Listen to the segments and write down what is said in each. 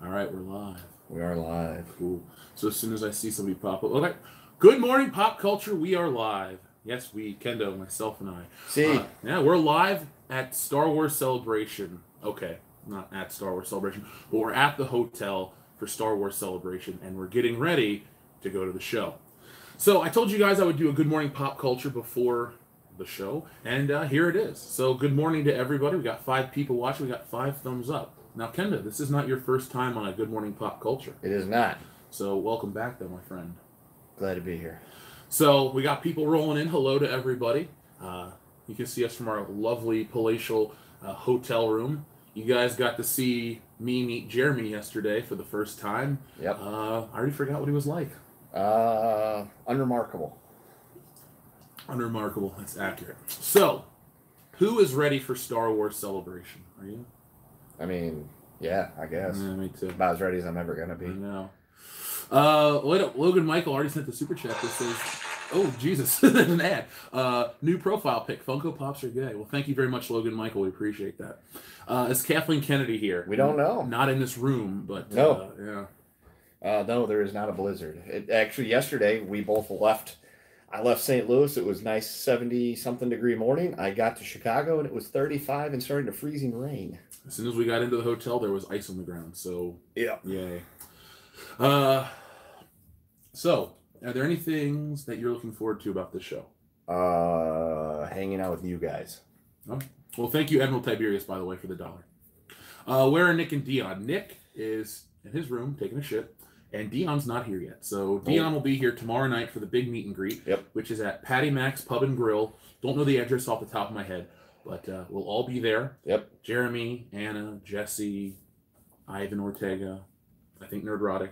All right, we're live. We are live. Cool. So as soon as I see somebody pop up, okay. Good morning, pop culture. We are live. Yes, we, Kendo, myself, and I. See, yeah, we're live at Star Wars Celebration. Okay, not at Star Wars Celebration, but we're at the hotel for Star Wars Celebration, and we're getting ready to go to the show. So I told you guys I would do a good morning pop culture before the show, and here it is. So good morning to everybody. We got 5 people watching. We got 5 thumbs up. Now, Kenda, this is not your first time on a Good Morning Pop Culture. it is not. So welcome back, though, my friend. Glad to be here. So we got people rolling in. Hello to everybody. You can see us from our lovely palatial hotel room. You guys got to see me meet Jeremy yesterday for the first time. Yep. I already forgot what he was like. Unremarkable. Unremarkable. That's accurate. So, who is ready for Star Wars Celebration? Are you? I mean, yeah, I guess. Yeah, me too. About as ready as I'm ever going to be. I know. Logan Michael already sent the super chat that says, oh, Jesus, there's an ad. New profile pic, Funko Pops are gay. Well, thank you very much, Logan Michael. We appreciate that. Is Kathleen Kennedy here? We don't know. Not in this room, but no. Yeah. No, there is not a blizzard. Actually, yesterday, we both left. I left St. Louis. It was nice 70-something degree morning. I got to Chicago, and it was 35 and starting to freezing rain. As soon as we got into the hotel, there was ice on the ground. So, yeah. Yay. So, are there any things that you're looking forward to about this show? Hanging out with you guys. Oh. Well, thank you, Admiral Tiberius, by the way, for the $1. Where are Nick and Dion? Nick is in his room taking a shit, and Dion's not here yet. So Dion will be here tomorrow night for the big meet and greet, which is at Patty Mac's Pub and Grill. Don't know the address off the top of my head, but we'll all be there. Yep. Jeremy, Anna, Jesse, Ivan Ortega, I think Nerdrotic.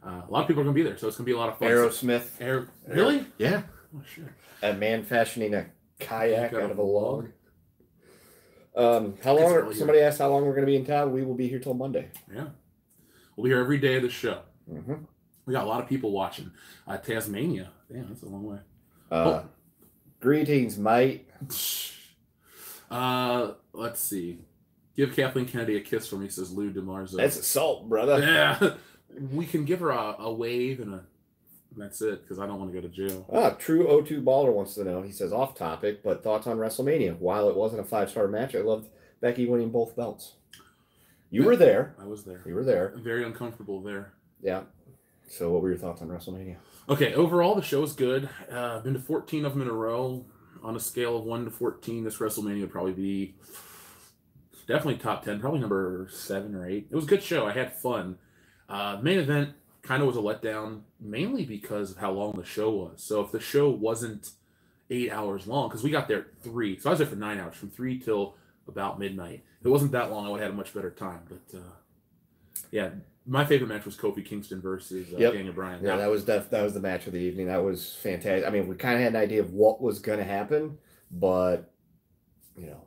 A lot of people are going to be there, so it's going to be a lot of fun. Aerosmith. Really? Yeah. Oh, shit. A man fashioning a kayak out of a log. How long? Somebody asked how long we're going to be in town. We will be here till Monday. Yeah. We'll be here every day of the show. Mm-hmm. We got a lot of people watching. Tasmania. Damn, that's a long way. Greetings, mate. Let's see. Give Kathleen Kennedy a kiss for me, says Lou DeMarzo. That's assault, brother. Yeah. We can give her a wave and that's it, because I don't want to go to jail. True O2 Baller wants to know. He says, off topic, but thoughts on WrestleMania. While it wasn't a 5-star match, I loved Becky winning both belts. You were there. I was there. You were there. Very uncomfortable there. Yeah. So what were your thoughts on WrestleMania? Okay, overall, the show's good. I've been to 14 of them in a row. On a scale of 1 to 14, this WrestleMania would probably be definitely top 10, probably number 7 or 8. It was a good show. I had fun. Main event kind of was a letdown, mainly because of how long the show was. So if the show wasn't 8 hours long, because we got there at 3, so I was there for 9 hours, from 3 till about midnight. If it wasn't that long, I would have had a much better time. But yeah, my favorite match was Kofi Kingston versus Daniel Bryan. Yeah, that was the match of the evening. That was fantastic. I mean, we kind of had an idea of what was going to happen, but you know,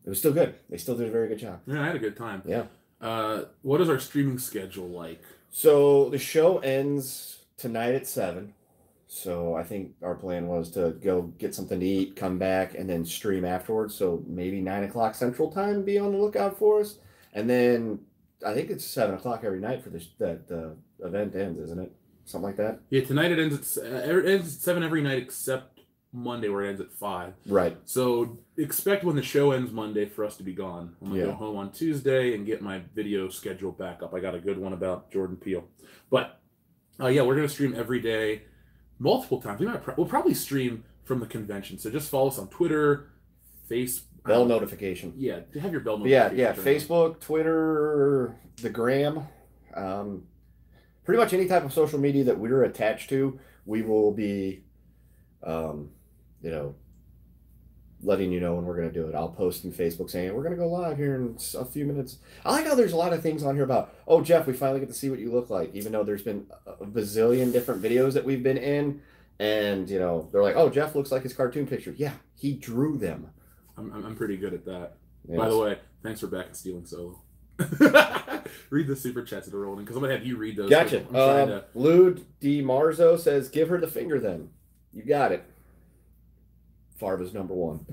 it was still good. They still did a very good job. Yeah, I had a good time. Yeah. What is our streaming schedule like? So the show ends tonight at 7. So I think our plan was to go get something to eat, come back, and then stream afterwards. So maybe 9 o'clock Central Time. Be on the lookout for us. And then I think it's 7 o'clock every night for that the event ends, isn't it? Something like that. Yeah, tonight it ends at 7 every night except Monday, where it ends at 5. Right. So expect when the show ends Monday for us to be gone. I'm gonna go home on Tuesday and get my video schedule back up. I got a good one about Jordan Peele. But yeah, we're gonna stream every day, multiple times. We'll probably stream from the convention. So just follow us on Twitter, Facebook. Bell notification. Yeah, have your bell notification. Yeah. Facebook, Twitter, the Gram. Pretty much any type of social media that we're attached to, we will be letting you know when we're going to do it. I'll post in Facebook saying, we're going to go live here in a few minutes. I like how there's a lot of things on here about, oh, Jeff, we finally get to see what you look like, even though there's been a bazillion different videos that we've been in. And, you know, they're like, oh, Jeff looks like his cartoon picture. Yeah, he drew them. I'm pretty good at that. Yes. By the way, thanks for back and stealing solo. Read the super chats that are rolling, because I'm going to have you read those. Gotcha. Lou D. Marzo says, give her the finger then. You got it. Farva's number 1.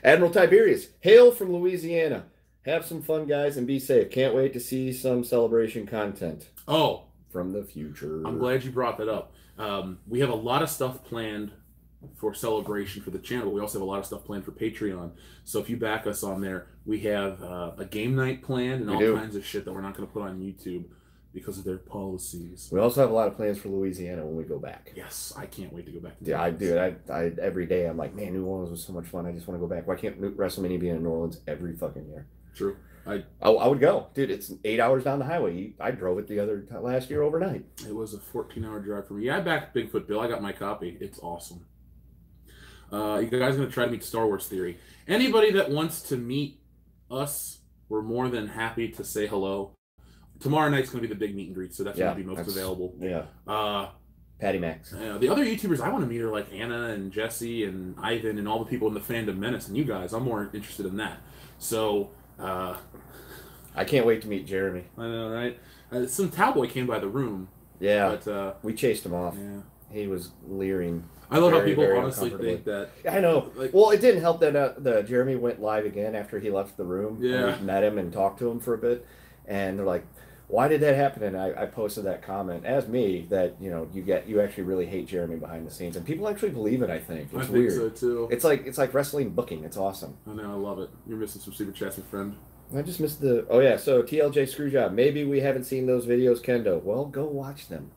Admiral Tiberius, hail from Louisiana. Have some fun, guys, and be safe. Can't wait to see some celebration content Oh, from the future. I'm glad you brought that up. We have a lot of stuff planned for celebration for the channel. We also have a lot of stuff planned for Patreon. So if you back us on there, we have a game night planned and all kinds of shit that we're not going to put on YouTube because of their policies. We also have a lot of plans for Louisiana when we go back. Yes, I can't wait to go back. Yeah, I do. I every day I'm like, man, New Orleans was so much fun. I just want to go back. Why can't WrestleMania be in New Orleans every fucking year? True. I would go, dude. It's 8 hours down the highway. I drove it last year overnight. It was a 14-hour drive for me. Yeah, I backed Bigfoot Bill. I got my copy. It's awesome. You guys are going to try to meet Star Wars Theory. Anybody that wants to meet us, we're more than happy to say hello. Tomorrow night's going to be the big meet and greet, so that's going to be most available. Yeah. Patty Max. The other YouTubers I want to meet are like Anna and Jesse and Ivan and all the people in the Fandom Menace and you guys. I'm more interested in that. So, I can't wait to meet Jeremy. I know, right? Some cowboy came by the room. Yeah. But, we chased him off. Yeah. He was leering. I love how people honestly think that. I know. Like, well, it didn't help that the Jeremy went live again after he left the room. Yeah. And we met him and talked to him for a bit. And they're like, why did that happen? And I posted that comment as me that, you actually really hate Jeremy behind the scenes. And people actually believe it, I think. It's weird. I think so, too. It's like wrestling booking. It's awesome. I know. I love it. You're missing some super chats, my friend. I just missed the... Oh, yeah. So, TLJ Screwjob. Maybe we haven't seen those videos, Kendo. Well, go watch them.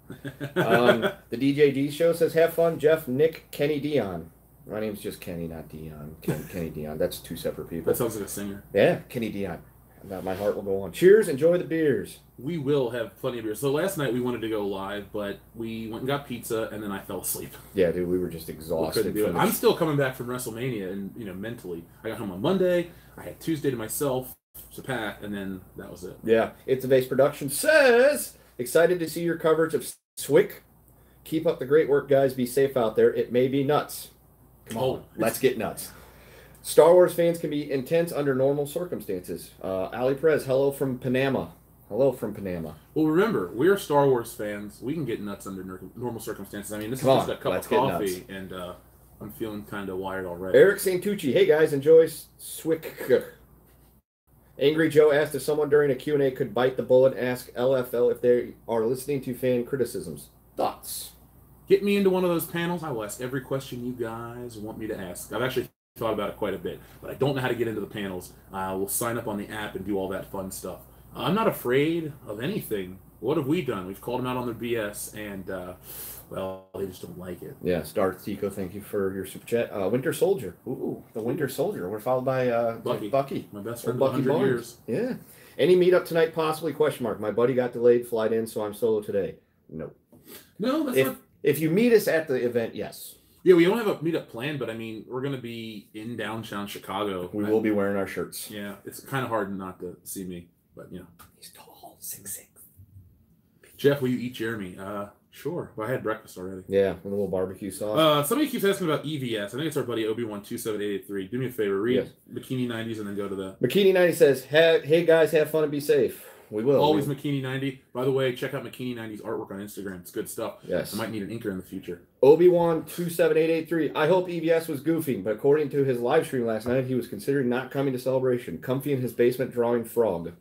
The DJD show says, have fun, Jeff, Nick, Kenny Dion. My name's just Kenny, not Dion. Kenny Dion. That's two separate people. That sounds like a singer. Yeah, Kenny Dion. My heart will go on. Cheers. Enjoy the beers. We will have plenty of beers. So last night we wanted to go live, but we went and got pizza, and then I fell asleep. Yeah, dude, we were just exhausted. I'm still coming back from WrestleMania, and mentally, I got home on Monday. I had Tuesday to myself to pack, and then that was it. Yeah, It's a Base Production says, excited to see your coverage of Swick. Keep up the great work, guys. Be safe out there. It may be nuts. Come on, let's get nuts. Star Wars fans can be intense under normal circumstances. Ali Perez, hello from Panama. Hello from Panama. Well, remember, we're Star Wars fans. We can get nuts under normal circumstances. I mean, this is just a cup of coffee, and I'm feeling kind of wired already. Eric Santucci, hey guys, enjoy Swick. Angry Joe asked if someone during a Q&A could bite the bullet and ask LFL if they are listening to fan criticisms. Thoughts? Get me into one of those panels. I will ask every question you guys want me to ask. I've actually thought about it quite a bit, but I don't know how to get into the panels. We'll sign up on the app and do all that fun stuff. I'm not afraid of anything. What have we done? We've called them out on their BS, and, well, they just don't like it. Yeah, Star Tico, thank you for your super chat. Winter Soldier. Ooh, the Winter Soldier. We're followed by Bucky. My best friend of 100 years. Yeah. Any meetup tonight, possibly, question mark. My buddy got delayed, flight in, so I'm solo today. No. No, that's not... If you meet us at the event, yes. Yeah, we don't have a meetup planned, but I mean, we're going to be in downtown Chicago. We will be wearing our shirts. Yeah, it's kind of hard not to see me, but He's tall, 6'6". Jeff, will you eat Jeremy? Sure. Well, I had breakfast already. Yeah, with a little barbecue sauce. Somebody keeps asking about EVS. I think it's our buddy Obi-Wan27883. Do me a favor, read Bikini 90s and then go to the... Bikini 90 says, hey guys, have fun and be safe. We will. Always Makini 90. By the way, check out Makini 90's artwork on Instagram. It's good stuff. Yes. I might need an inker in the future. Obi-Wan 27883. I hope EVS was goofing, but according to his live stream last night, he was considering not coming to Celebration. Comfy in his basement drawing frog.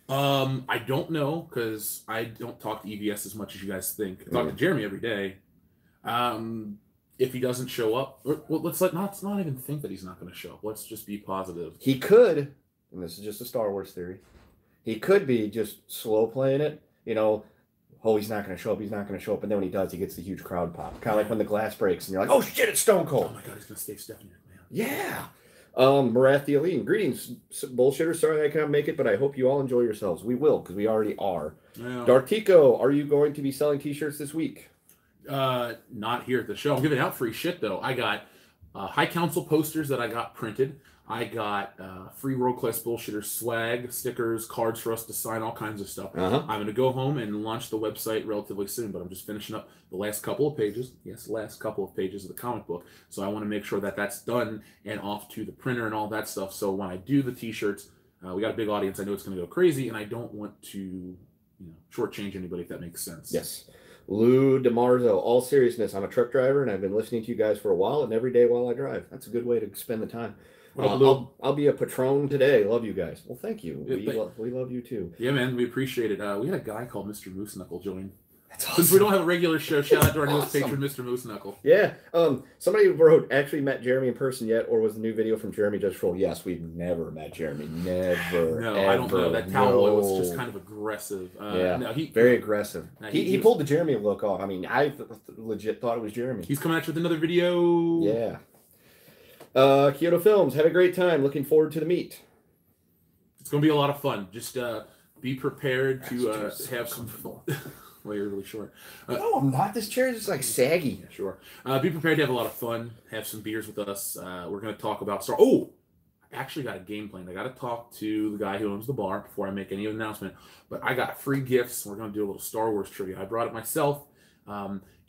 I don't know because I don't talk to EVS as much as you guys think. I talk to Jeremy every day. If he doesn't show up, well, let's not even think that he's not going to show up. Let's just be positive. He could, and this is just a Star Wars theory. He could be just slow playing it, oh, he's not going to show up, and then when he does, he gets the huge crowd pop. Kind of like when the glass breaks, and you're like, oh shit, it's Stone Cold. Oh my god, he's going to stay Stephanie McMahon. Yeah. Marath the Aline, greetings, bullshitters. Sorry I can't make it, but I hope you all enjoy yourselves. We will, because we already are. Yeah. Dartico, are you going to be selling t-shirts this week? Not here at the show. I'm giving out free shit, though. I got High Council posters that I got printed. I got free World Class Bullshitter swag, stickers, cards for us to sign, all kinds of stuff. I'm going to go home and launch the website relatively soon, but I'm just finishing up the last couple of pages. Yes, last couple of pages of the comic book. So I want to make sure that that's done and off to the printer and all that stuff. So when I do the t-shirts, we got a big audience. I know it's going to go crazy, and I don't want to shortchange anybody, if that makes sense. Yes. Lou DeMarzo, all seriousness, I'm a truck driver, and I've been listening to you guys for a while, and every day while I drive. That's a good way to spend the time. What up, Lou? I'll be a patron today. Love you guys. Well, thank you. Yeah, We love you too. Yeah, man, we appreciate it. We had a guy called Mr. Moose Knuckle join. That's awesome. Since we don't have a regular show, shout out to our newest patron, Mr. Moose Knuckle. Yeah. Somebody wrote, actually met Jeremy in person yet, or was the new video from Jeremy just troll? Yes, we've never met Jeremy. Never. No, ever. I don't know. That cowboy was just kind of aggressive. Yeah. No, very aggressive. He was, pulled the Jeremy look off. I mean, I legit thought it was Jeremy. He's coming at you with another video. Yeah. Kyoto Films, have a great time. Looking forward to the meet. It's going to be a lot of fun. Just be prepared to have some fun. Well, you're really short. No, I'm not. This chair is just like saggy. Yeah, sure. Be prepared to have a lot of fun. Have some beers with us. We're going to talk about Star. Oh, I actually got a game plan. I got to talk to the guy who owns the bar before I make any announcement. But I got free gifts. We're going to do a little Star Wars trivia. I brought it myself.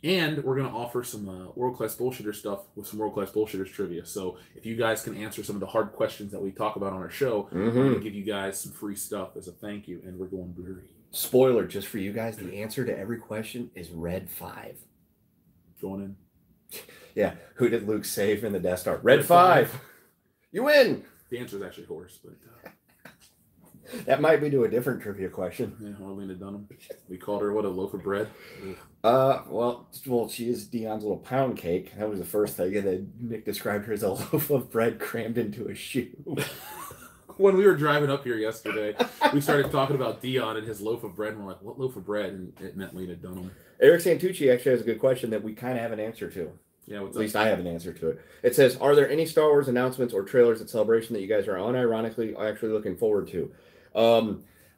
And we're going to offer some world-class bullshitter stuff with some world-class bullshitters trivia. So if you guys can answer some of the hard questions that we talk about on our show, we're going to give you guys some free stuff as a thank you. And we're going blurry. Spoiler, just for you guys, the answer to every question is Red 5. Going in. Yeah. Who did Luke save in the Death Star? Red 5. You win. The answer is actually horse, but... that might be to a different trivia question. Yeah, Orlena Dunham. We called her, what, a loaf of bread? Well, she is Dion's little pound cake. That was the first thing. And then Nick described her as a loaf of bread crammed into a shoe. When we were driving up here yesterday, we started talking about Dion and his loaf of bread, and we're like, what loaf of bread? And it meant Lena Dunham. Eric Santucci actually has a good question that we kind of have an answer to. Yeah, at least I have an answer to it. It says, are there any Star Wars announcements or trailers at Celebration that you guys are unironically actually looking forward to?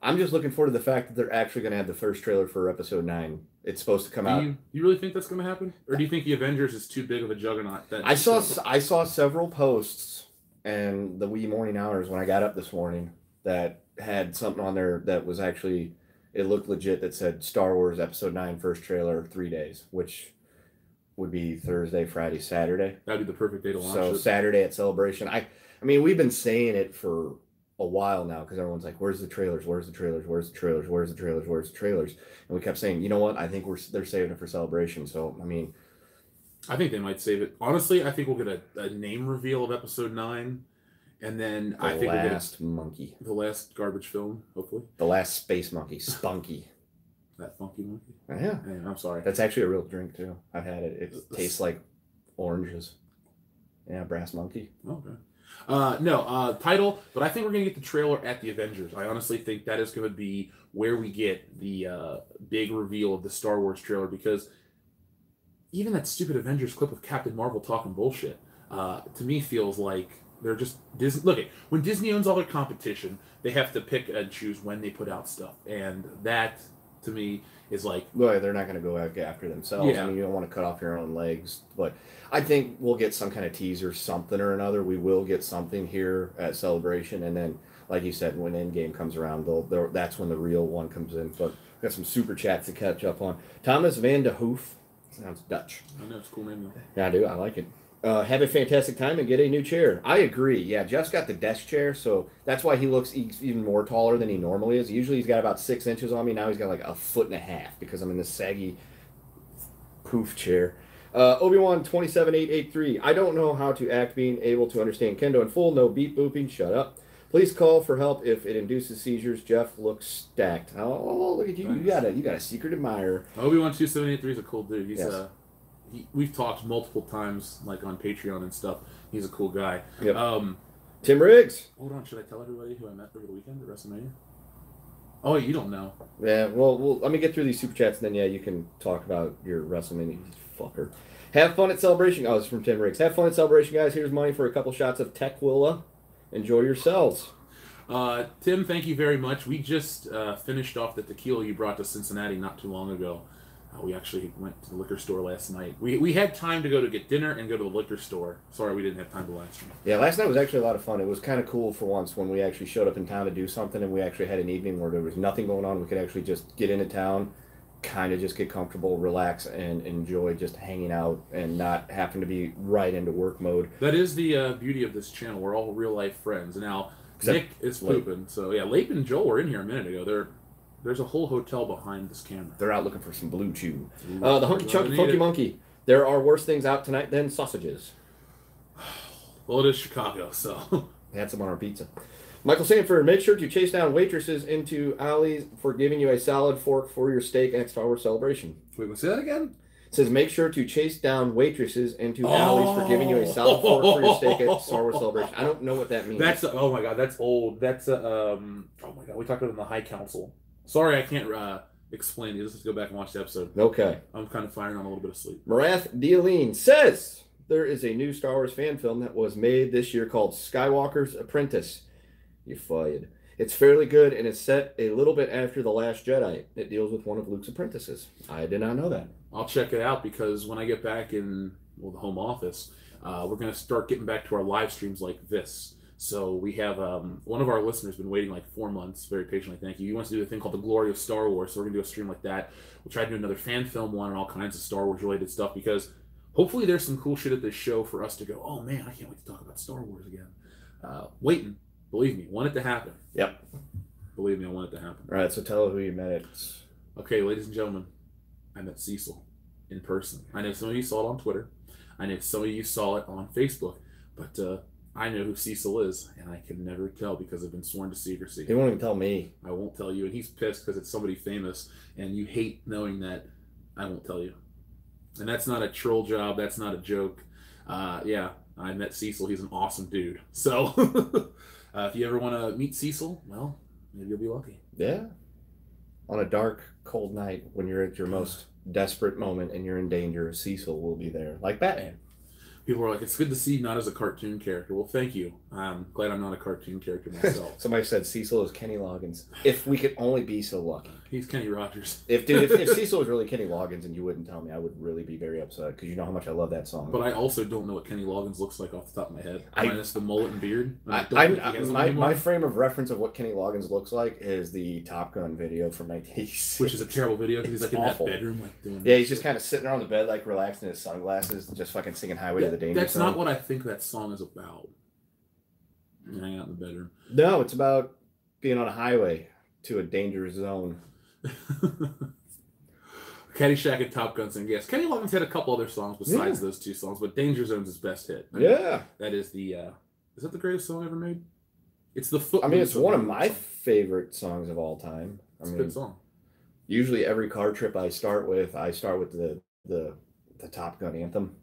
I'm just looking forward to the fact that they're actually going to have the first trailer for Episode 9. It's supposed to come out. You really think that's going to happen? Or do you think the Avengers is too big of a juggernaut? I saw several posts and the wee morning hours when I got up this morning that had something on there that was actually, it looked legit, that said Star Wars Episode 9 first trailer 3 days, which would be Thursday, Friday, Saturday. That'd be the perfect day to launch it. So Saturday at Celebration. I mean, we've been saying it for a while now because everyone's like, where's the trailers? Where's the trailers? Where's the trailers? Where's the trailers? Where's the trailers? And we kept saying, you know what? I think they're saving it for Celebration. So, I mean, I think they might save it. Honestly, I think we'll get a name reveal of Episode 9. And then I think we'll get monkey. The last garbage film, hopefully. The last space monkey. Spunky. That funky monkey? Yeah. Hey, I'm sorry. That's actually a real drink, too. I've had it. It tastes like oranges. Yeah, brass monkey. Okay. No, title, but I think we're going to get the trailer at the Avengers. I honestly think that is going to be where we get the big reveal of the Star Wars trailer, because even that stupid Avengers clip of Captain Marvel talking bullshit, to me feels like they're just Disney. Look, when Disney owns all their competition, they have to pick and choose when they put out stuff, and that, to me, is like... Well, they're not going to go after themselves. Yeah. I mean, you don't want to cut off your own legs, but I think we'll get some kind of teaser, something or another. We will get something here at Celebration, and then, like you said, when Endgame comes around, that's when the real one comes in. But we've got some super chats to catch up on. Thomas Van de Hoof. Sounds Dutch. I know, it's a cool name, though. Yeah, I do. I like it. Have a fantastic time and get a new chair. I agree. Yeah, Jeff's got the desk chair, so that's why he looks even more taller than he normally is. Usually he's got about 6 inches on me. Now he's got like 1.5 feet because I'm in this saggy poof chair. Obi-Wan 27883. I don't know how to act being able to understand Kendo in full. No beep booping. Shut up. Please call for help if it induces seizures. Jeff looks stacked. Oh, look at you. Nice. You got a secret admirer. Obi-Wan 2783 is a cool dude. He's yes. We've talked multiple times, like on Patreon and stuff. He's a cool guy. Yep. Tim Riggs. Hold on, should I tell everybody who I met over the weekend at WrestleMania? Oh, you don't know. Yeah, well, let me get through these super chats, and then, yeah, you can talk about your WrestleMania, fucker. Have fun at Celebration. Oh, it's from Tim Riggs. Have fun at Celebration, guys. Here's money for a couple shots of Tequila. Enjoy yourselves. Tim, thank you very much. We just finished off the tequila you brought to Cincinnati not too long ago. We actually went to the liquor store last night. We had time to go to get dinner and go to the liquor store. Sorry, we didn't have time to last night. Yeah, last night was actually a lot of fun. It was kind of cool for once when we actually showed up in town to do something, and we actually had an evening where there was nothing going on. We could actually just get into town, kind of just get comfortable, relax, and enjoy just hanging out and not having to be right into work mode. That is the beauty of this channel. We're all real-life friends. Now, Nick is pooping. So, yeah, Lape and Joel were in here a minute ago. There's a whole hotel behind this camera. They're out looking for some blue chew. The Hunky Chunky Funky Monkey. There are worse things out tonight than sausages. Well, it is Chicago, so. They had some on our pizza. Michael Sanford, make sure to chase down waitresses into alleys for giving you a solid fork for your steak next Star Wars Celebration. Wait, let's say that again? It says make sure to chase down waitresses into alleys for giving you a solid fork for your steak at Star Wars Celebration. I don't know what that means. Oh my god, that's old. That's oh my god, we talked about it in the High Council. Sorry, I can't explain it. Let's just go back and watch the episode. Okay. I'm kind of firing on a little bit of sleep. Marath Dealine says there is a new Star Wars fan film that was made this year called Skywalker's Apprentice. You're fired. It's fairly good and it's set a little bit after The Last Jedi. It deals with one of Luke's apprentices. I did not know that. I'll check it out because when I get back in the home office, we're going to start getting back to our live streams like this. So we have one of our listeners been waiting like 4 months, very patiently, thank you. He wants to do a thing called The Glory of Star Wars, so we're going to do a stream like that. We'll try to do another fan film one and all kinds of Star Wars related stuff because hopefully there's some cool shit at this show for us to go, oh man, I can't wait to talk about Star Wars again. Waiting. Believe me, want it to happen. Yep. Believe me, I want it to happen. All right, so tell her who you met. Okay, ladies and gentlemen, I met Cecil in person. I know some of you saw it on Twitter. I know some of you saw it on Facebook. But I know who Cecil is, and I can never tell because I've been sworn to secrecy. He won't even tell me. I won't tell you, and he's pissed because it's somebody famous, and you hate knowing that I won't tell you. And that's not a troll job. That's not a joke. Yeah, I met Cecil. He's an awesome dude. So if you ever want to meet Cecil, well, maybe you'll be lucky. Yeah. On a dark, cold night when you're at your most desperate moment and you're in danger, Cecil will be there, like Batman. People are like, it's good to see you not as a cartoon character. Well, thank you. I'm glad I'm not a cartoon character myself. Somebody said Cecil is Kenny Loggins. If we could only be so lucky. He's Kenny Rogers. If Cecil was really Kenny Loggins and you wouldn't tell me, I would really be very upset because you know how much I love that song. But I also don't know what Kenny Loggins looks like off the top of my head. Minus the mullet and beard. My frame of reference of what Kenny Loggins looks like is the Top Gun video from 1986. Which is a terrible video because he's like awful. In that bedroom. Like doing he's just kind of sitting there on the bed, like relaxing his sunglasses, just fucking singing Highway to the Danger That's Zone. not what I think that song is about. Hang out in the bedroom. No, it's about being on a highway to a dangerous zone. Caddyshack and Top Gun sing. Yes, Kenny Loggins had a couple other songs besides those two songs, but Danger Zone's his best hit. That is the. Is that the greatest song ever made? It's the foot. I mean, it's one of my favorite songs of all time. It's a good song. Usually, every car trip I start with the Top Gun anthem.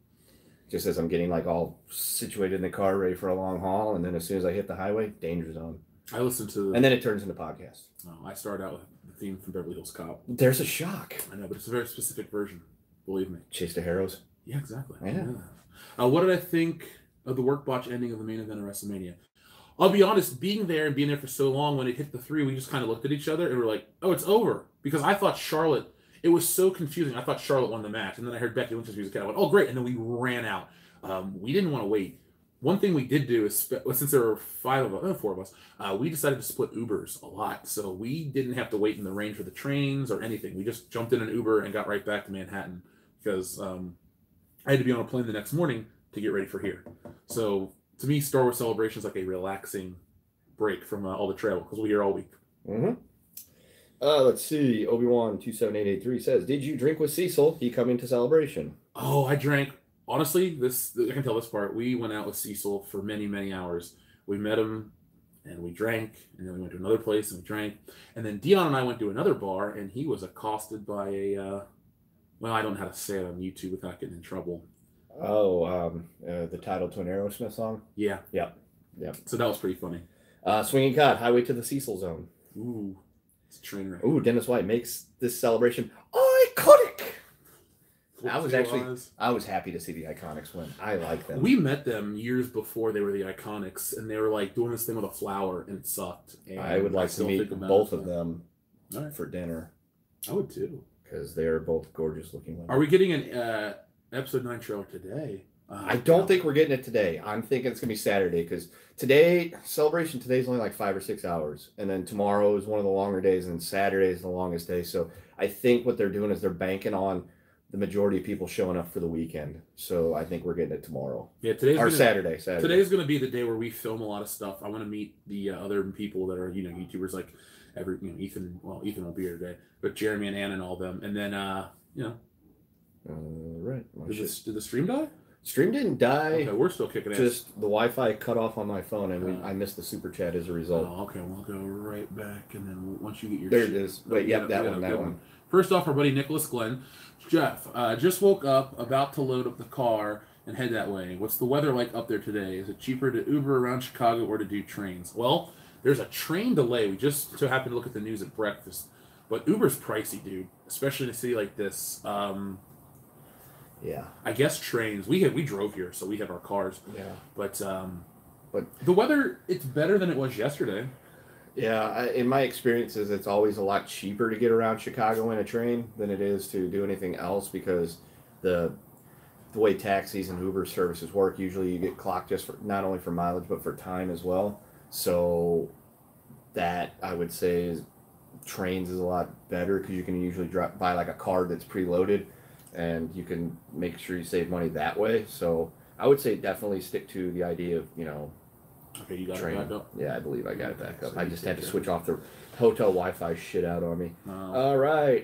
Just as I'm getting like all situated in the car, ready for a long haul, and then as soon as I hit the highway, Danger Zone. I listen to, and then it turns into podcast. I start out with the theme from Beverly Hills Cop. There's a shock. I know, but it's a very specific version. Believe me. Chase the Harrows. Yeah, exactly. Yeah. What did I think of the work botch ending of the main event of WrestleMania? I'll be honest, being there for so long, when it hit the 3, we just kind of looked at each other and we're like, "Oh, it's over," because I thought Charlotte. It was so confusing. I thought Charlotte won the match, and then I heard Becky Lynch's music, and I went, "Oh, great!" And then we ran out. We didn't want to wait. One thing we did do is, since there were 4 of us, we decided to split Ubers a lot, so we didn't have to wait in the rain for the trains or anything. We just jumped in an Uber and got right back to Manhattan because I had to be on a plane the next morning to get ready for here. So to me, Star Wars Celebration is like a relaxing break from all the travel because we're here all week. Mm-hmm. Let's see. Obi-Wan 27883 says, "Did you drink with Cecil? He coming to Celebration?" Oh, I drank. Honestly, I can tell this part. We went out with Cecil for many, many hours. We met him, and we drank, and then we went to another place and we drank, and then Dion and I went to another bar, and he was accosted by a. Well, I don't know how to say it on YouTube without getting in trouble. Oh, the title to an Aerosmith song. Yeah. Yep. So that was pretty funny. Swinging Cod, Highway to the Cecil Zone. Ooh. It's a train wreck. Ooh, Dennis White makes this celebration iconic. I was happy to see the Iconics win. I like them. We met them years before they were the Iconics, and they were like doing this thing with a flower, and it sucked. And I would like to meet both of them for dinner. I would too, because they are both gorgeous looking women. Are we getting an episode 9 trailer today? I don't think we're getting it today. I'm thinking it's gonna be Saturday because Celebration today's only like 5 or 6 hours, and then tomorrow is one of the longer days, and Saturday is the longest day. So I think what they're doing is they're banking on the majority of people showing up for the weekend. So I think we're getting it tomorrow. Yeah, Saturday. Today's going to be the day where we film a lot of stuff. I want to meet the other people that are YouTubers like Ethan. Well, Ethan won't be here today, but Jeremy and Ann and all them. And then right. Did the stream die? Stream didn't die. Okay, we're still kicking ass. Just the Wi-Fi cut off on my phone, and I missed the super chat as a result. Oh, okay, we'll go right back, and then once you get your there it is. Wait, yep, that one. First off, our buddy Nicholas Glenn, Jeff, just woke up, about to load up the car and head that way. What's the weather like up there today? Is it cheaper to Uber around Chicago or to do trains? Well, there's a train delay. We just so happened to look at the news at breakfast, but Uber's pricey, dude, especially in a city like this. Yeah, I guess trains. We drove here, so we have our cars. Yeah, but the weather, it's better than it was yesterday. Yeah, in my experiences, it's always a lot cheaper to get around Chicago in a train than it is to do anything else because the way taxis and Uber services work, usually you get clocked just for not only for mileage but for time as well. So that I would say is trains is a lot better because you can usually buy like a card that's preloaded, and you can make sure you save money that way. So I would say definitely stick to the idea of Okay, you got train. it back up? Yeah, I believe I got it back up. So I just had to switch off the hotel Wi-Fi shit out on me. Oh. All right.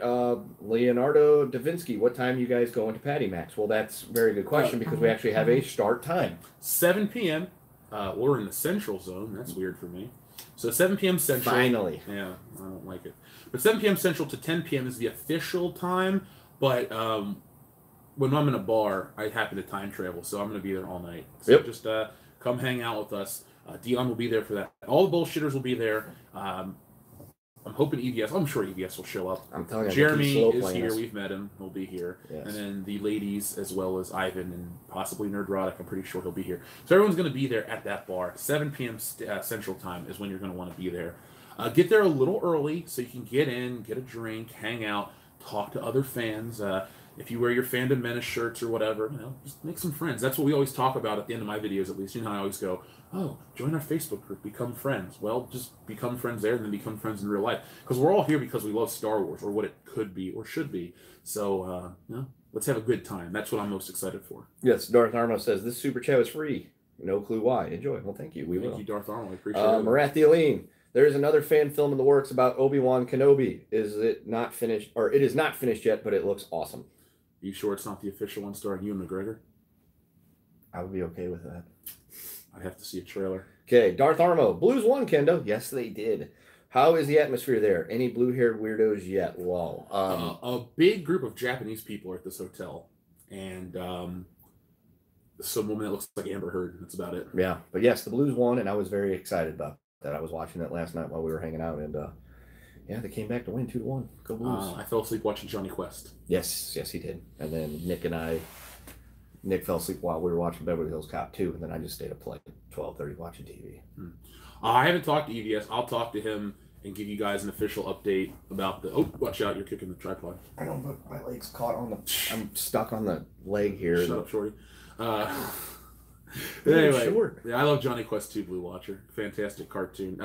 Leonardo Da Vinci, what time you guys going to Patty Max? Well, that's a very good question because we actually have a start time. 7 p.m. We're in the central zone. That's weird for me. So 7 p.m. central. Finally. Yeah, I don't like it. But 7 p.m. central to 10 p.m. is the official time. But when I'm in a bar, I happen to time travel, so I'm going to be there all night. So just come hang out with us. Dion will be there for that. All the bullshitters will be there. I'm hoping EVS. I'm sure EVS will show up. I'm telling you, Jeremy is here. We've met him. He'll be here. Yes. And then the ladies, as well as Ivan and possibly Nerdrotic, I'm pretty sure he'll be here. So everyone's going to be there at that bar. 7 p.m. Central Time is when you're going to want to be there. Get there a little early so you can get in, get a drink, hang out, talk to other fans. If you wear your Fandom Menace shirts or whatever, just make some friends. That's what we always talk about at the end of my videos, at least. You know how I always go, oh, join our Facebook group, become friends. Well, just become friends there and then become friends in real life. Because we're all here because we love Star Wars, or what it could be or should be. So, let's have a good time. That's what I'm most excited for. Yes, Darth Armo says, this super chat is free. No clue why. Enjoy. Well, thank you. Thank you, Darth Armo. I appreciate it. Marath Aline, there is another fan film in the works about Obi-Wan Kenobi. Is it not finished? Or it is not finished yet, but it looks awesome. Are you sure it's not the official one starring Ewan McGregor? I would be okay with that. I'd have to see a trailer. Okay, Darth Armo. Blues won, Kendo. Yes, they did. How is the atmosphere there? Any blue-haired weirdos yet? Wow. A big group of Japanese people are at this hotel. And some woman that looks like Amber Heard. That's about it. Yeah, but yes, the Blues won, and I was very excited about that. I was watching that last night while we were hanging out, and yeah, they came back to win 2-1. Go Blues. I fell asleep watching Johnny Quest. Yes, he did. And then Nick fell asleep while we were watching Beverly Hills Cop 2, and then I just stayed up till like 12:30 watching TV. I haven't talked to EVS. I'll talk to him and give you guys an official update about the... Oh, watch out. You're kicking the tripod. I don't know. My leg's caught on the... I'm stuck on the leg here. Shut up, Shorty. Anyway, sure. Yeah, I love Johnny Quest 2 Blue Watcher. Fantastic cartoon.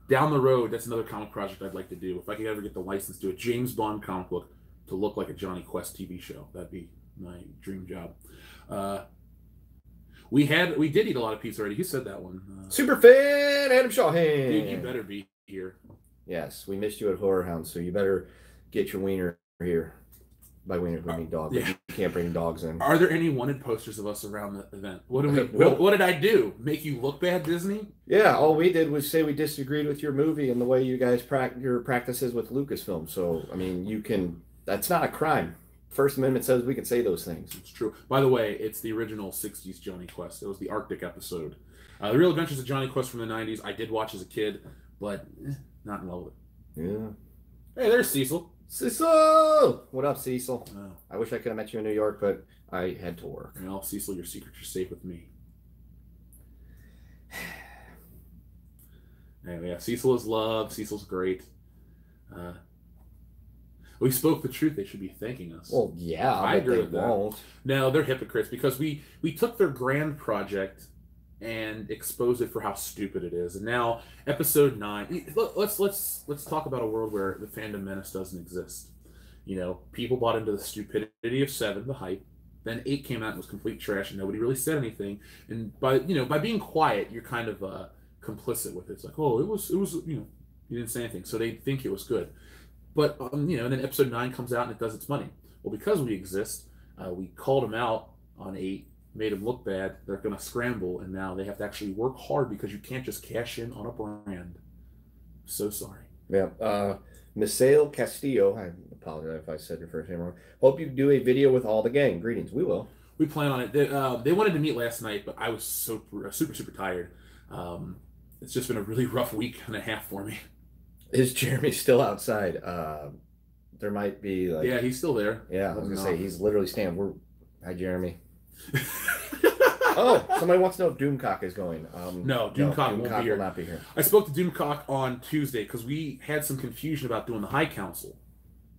Down the road, that's another comic project I'd like to do. If I could ever get the license to a James Bond comic book to look like a Johnny Quest TV show, that'd be my dream job. We did eat a lot of pizza already. Who said that one? Super fan Adam Shawhan. Dude, you better be here. Yes, we missed you at Horror Hound, so you better get your wiener here. By wiener, we mean dog. Yeah. You can't bring dogs in. Are there any wanted posters of us around the event? What did I do? Make you look bad, Disney? Yeah, all we did was say we disagreed with your movie and the way you guys your practices with Lucasfilm. So, I mean, that's not a crime. First Amendment says we can say those things. It's true. By the way, it's the original 60s Johnny Quest. It was the Arctic episode. The Real Adventures of Johnny Quest from the 90s, I did watch as a kid, but not in love with it. Yeah. Hey, there's Cecil. Cecil! What up, Cecil? Oh. I wish I could have met you in New York, but I had to work. Well, Cecil, your secrets are safe with me. Anyway, yeah, Cecil is loved. Cecil's great. We spoke the truth. They should be thanking us. Well, yeah, I agree with that. Won't. No, they're hypocrites because we took their grand project and expose it for how stupid it is. And now, episode 9. Let's talk about a world where the Fandom Menace doesn't exist. People bought into the stupidity of 7, the hype. Then 8 came out and was complete trash, and nobody really said anything. And by being quiet, you're kind of complicit with it. It's like, oh, it was you didn't say anything, so they think it was good. But and then episode 9 comes out and it does its money. Well, because we exist, we called them out on 8. made them look bad. They're going to scramble, and now they have to actually work hard because you can't just cash in on a brand. So sorry. Yeah. Misael Castillo, I apologize if I said your first name wrong. Hope you do a video with all the gang. Greetings. We will. We plan on it. They wanted to meet last night, but I was super tired. It's just been a really rough week and a half for me. Is Jeremy still outside? There might be like. Yeah, he's still there. Yeah, I was gonna say he's literally standing. Hi, Jeremy. Oh, somebody wants to know if Doomcock is going. No, Doomcock won't be here. Will not be here. I spoke to Doomcock on Tuesday because we had some confusion about doing the High Council.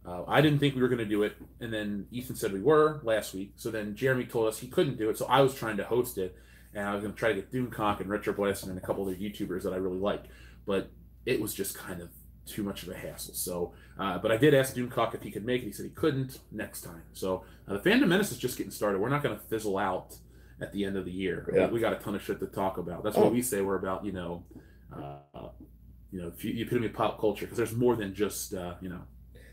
I didn't think we were going to do it, and then Ethan said we were last week. So then Jeremy told us he couldn't do it, so I was trying to host it, and I was going to try to get Doomcock and Retro Blast and a couple other YouTubers that I really like, but it was just kind of too much of a hassle. So, but I did ask Doomcock if he could make it. He said he couldn't next time. So the Fandom Menace is just getting started. We're not going to fizzle out at the end of the year. Yeah. We got a ton of shit to talk about. That's what we say we're about. The epitome of pop culture, because there's more than just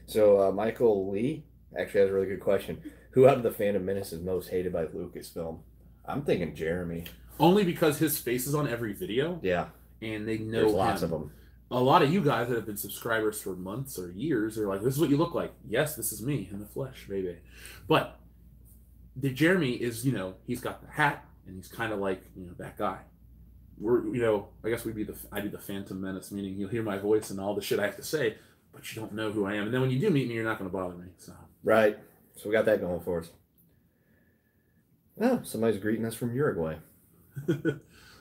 So Michael Lee actually has a really good question. Who out of the Phantom Menace is most hated by Lucasfilm? I'm thinking Jeremy. Only because his face is on every video. Yeah. And they know There's him. lots of them. A lot of you guys that have been subscribers for months or years are like, this is what you look like. Yes, this is me in the flesh, baby. But the Jeremy is, he's got the hat and he's kind of like, that guy. We're, I guess I do the Phantom Menace, meaning you'll hear my voice and all the shit I have to say, but you don't know who I am. And then when you do meet me, you're not going to bother me. So right. So we got that going for us. Oh, somebody's greeting us from Uruguay.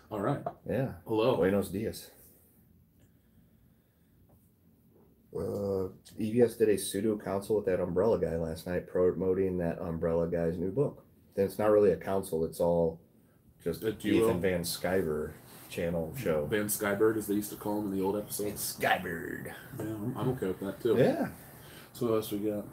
All right. Yeah. Hello. Buenos dias. EVS did a pseudo council with that Umbrella guy last night, promoting that Umbrella guy's new book. Then it's not really a council; it's all just a duo. Ethan Van Skyver channel show. Van Skybird, as they used to call him in the old episodes. It's Skybird. Yeah, I'm okay with that too. Yeah. So what else we got?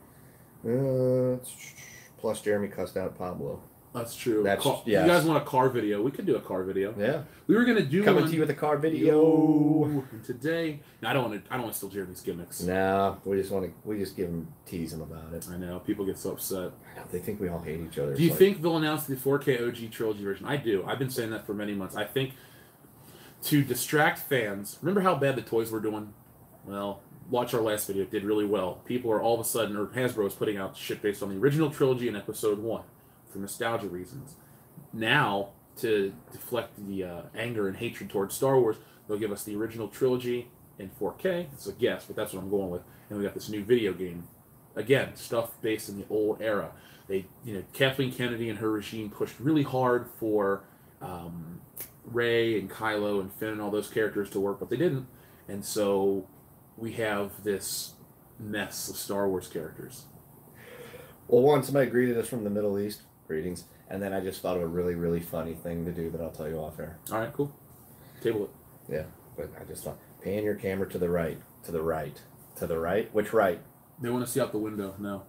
Plus, Jeremy cussed out Pablo. That's true. Yeah. You guys want a car video? We could do a car video. Yeah. We were gonna do coming to you with a car video. And today, I don't want to steal Jeremy's gimmicks. No, we just tease him about it. I know people get so upset. I know, they think we all hate each other. Do you think they'll announce the 4K OG trilogy version? I do. I've been saying that for many months. I think to distract fans. Remember how bad the toys were doing? Well, watch our last video. It did really well. People are all of a sudden, or Hasbro is putting out shit based on the original trilogy in Episode 1. For nostalgia reasons. Now, to deflect the anger and hatred towards Star Wars, they'll give us the original trilogy in 4K. It's a guess, but that's what I'm going with. And we got this new video game. Again, stuff based in the old era. They, Kathleen Kennedy and her regime pushed really hard for Rey and Kylo and Finn and all those characters to work, but they didn't. And so we have this mess of Star Wars characters. Well, somebody greeted us from the Middle East. Greetings. And then I just thought of a really, really funny thing to do that I'll tell you off air. All right, cool. Table it. Yeah, but I just thought, pan your camera to the right, to the right, to the right. Which right? They want to see out the window. No.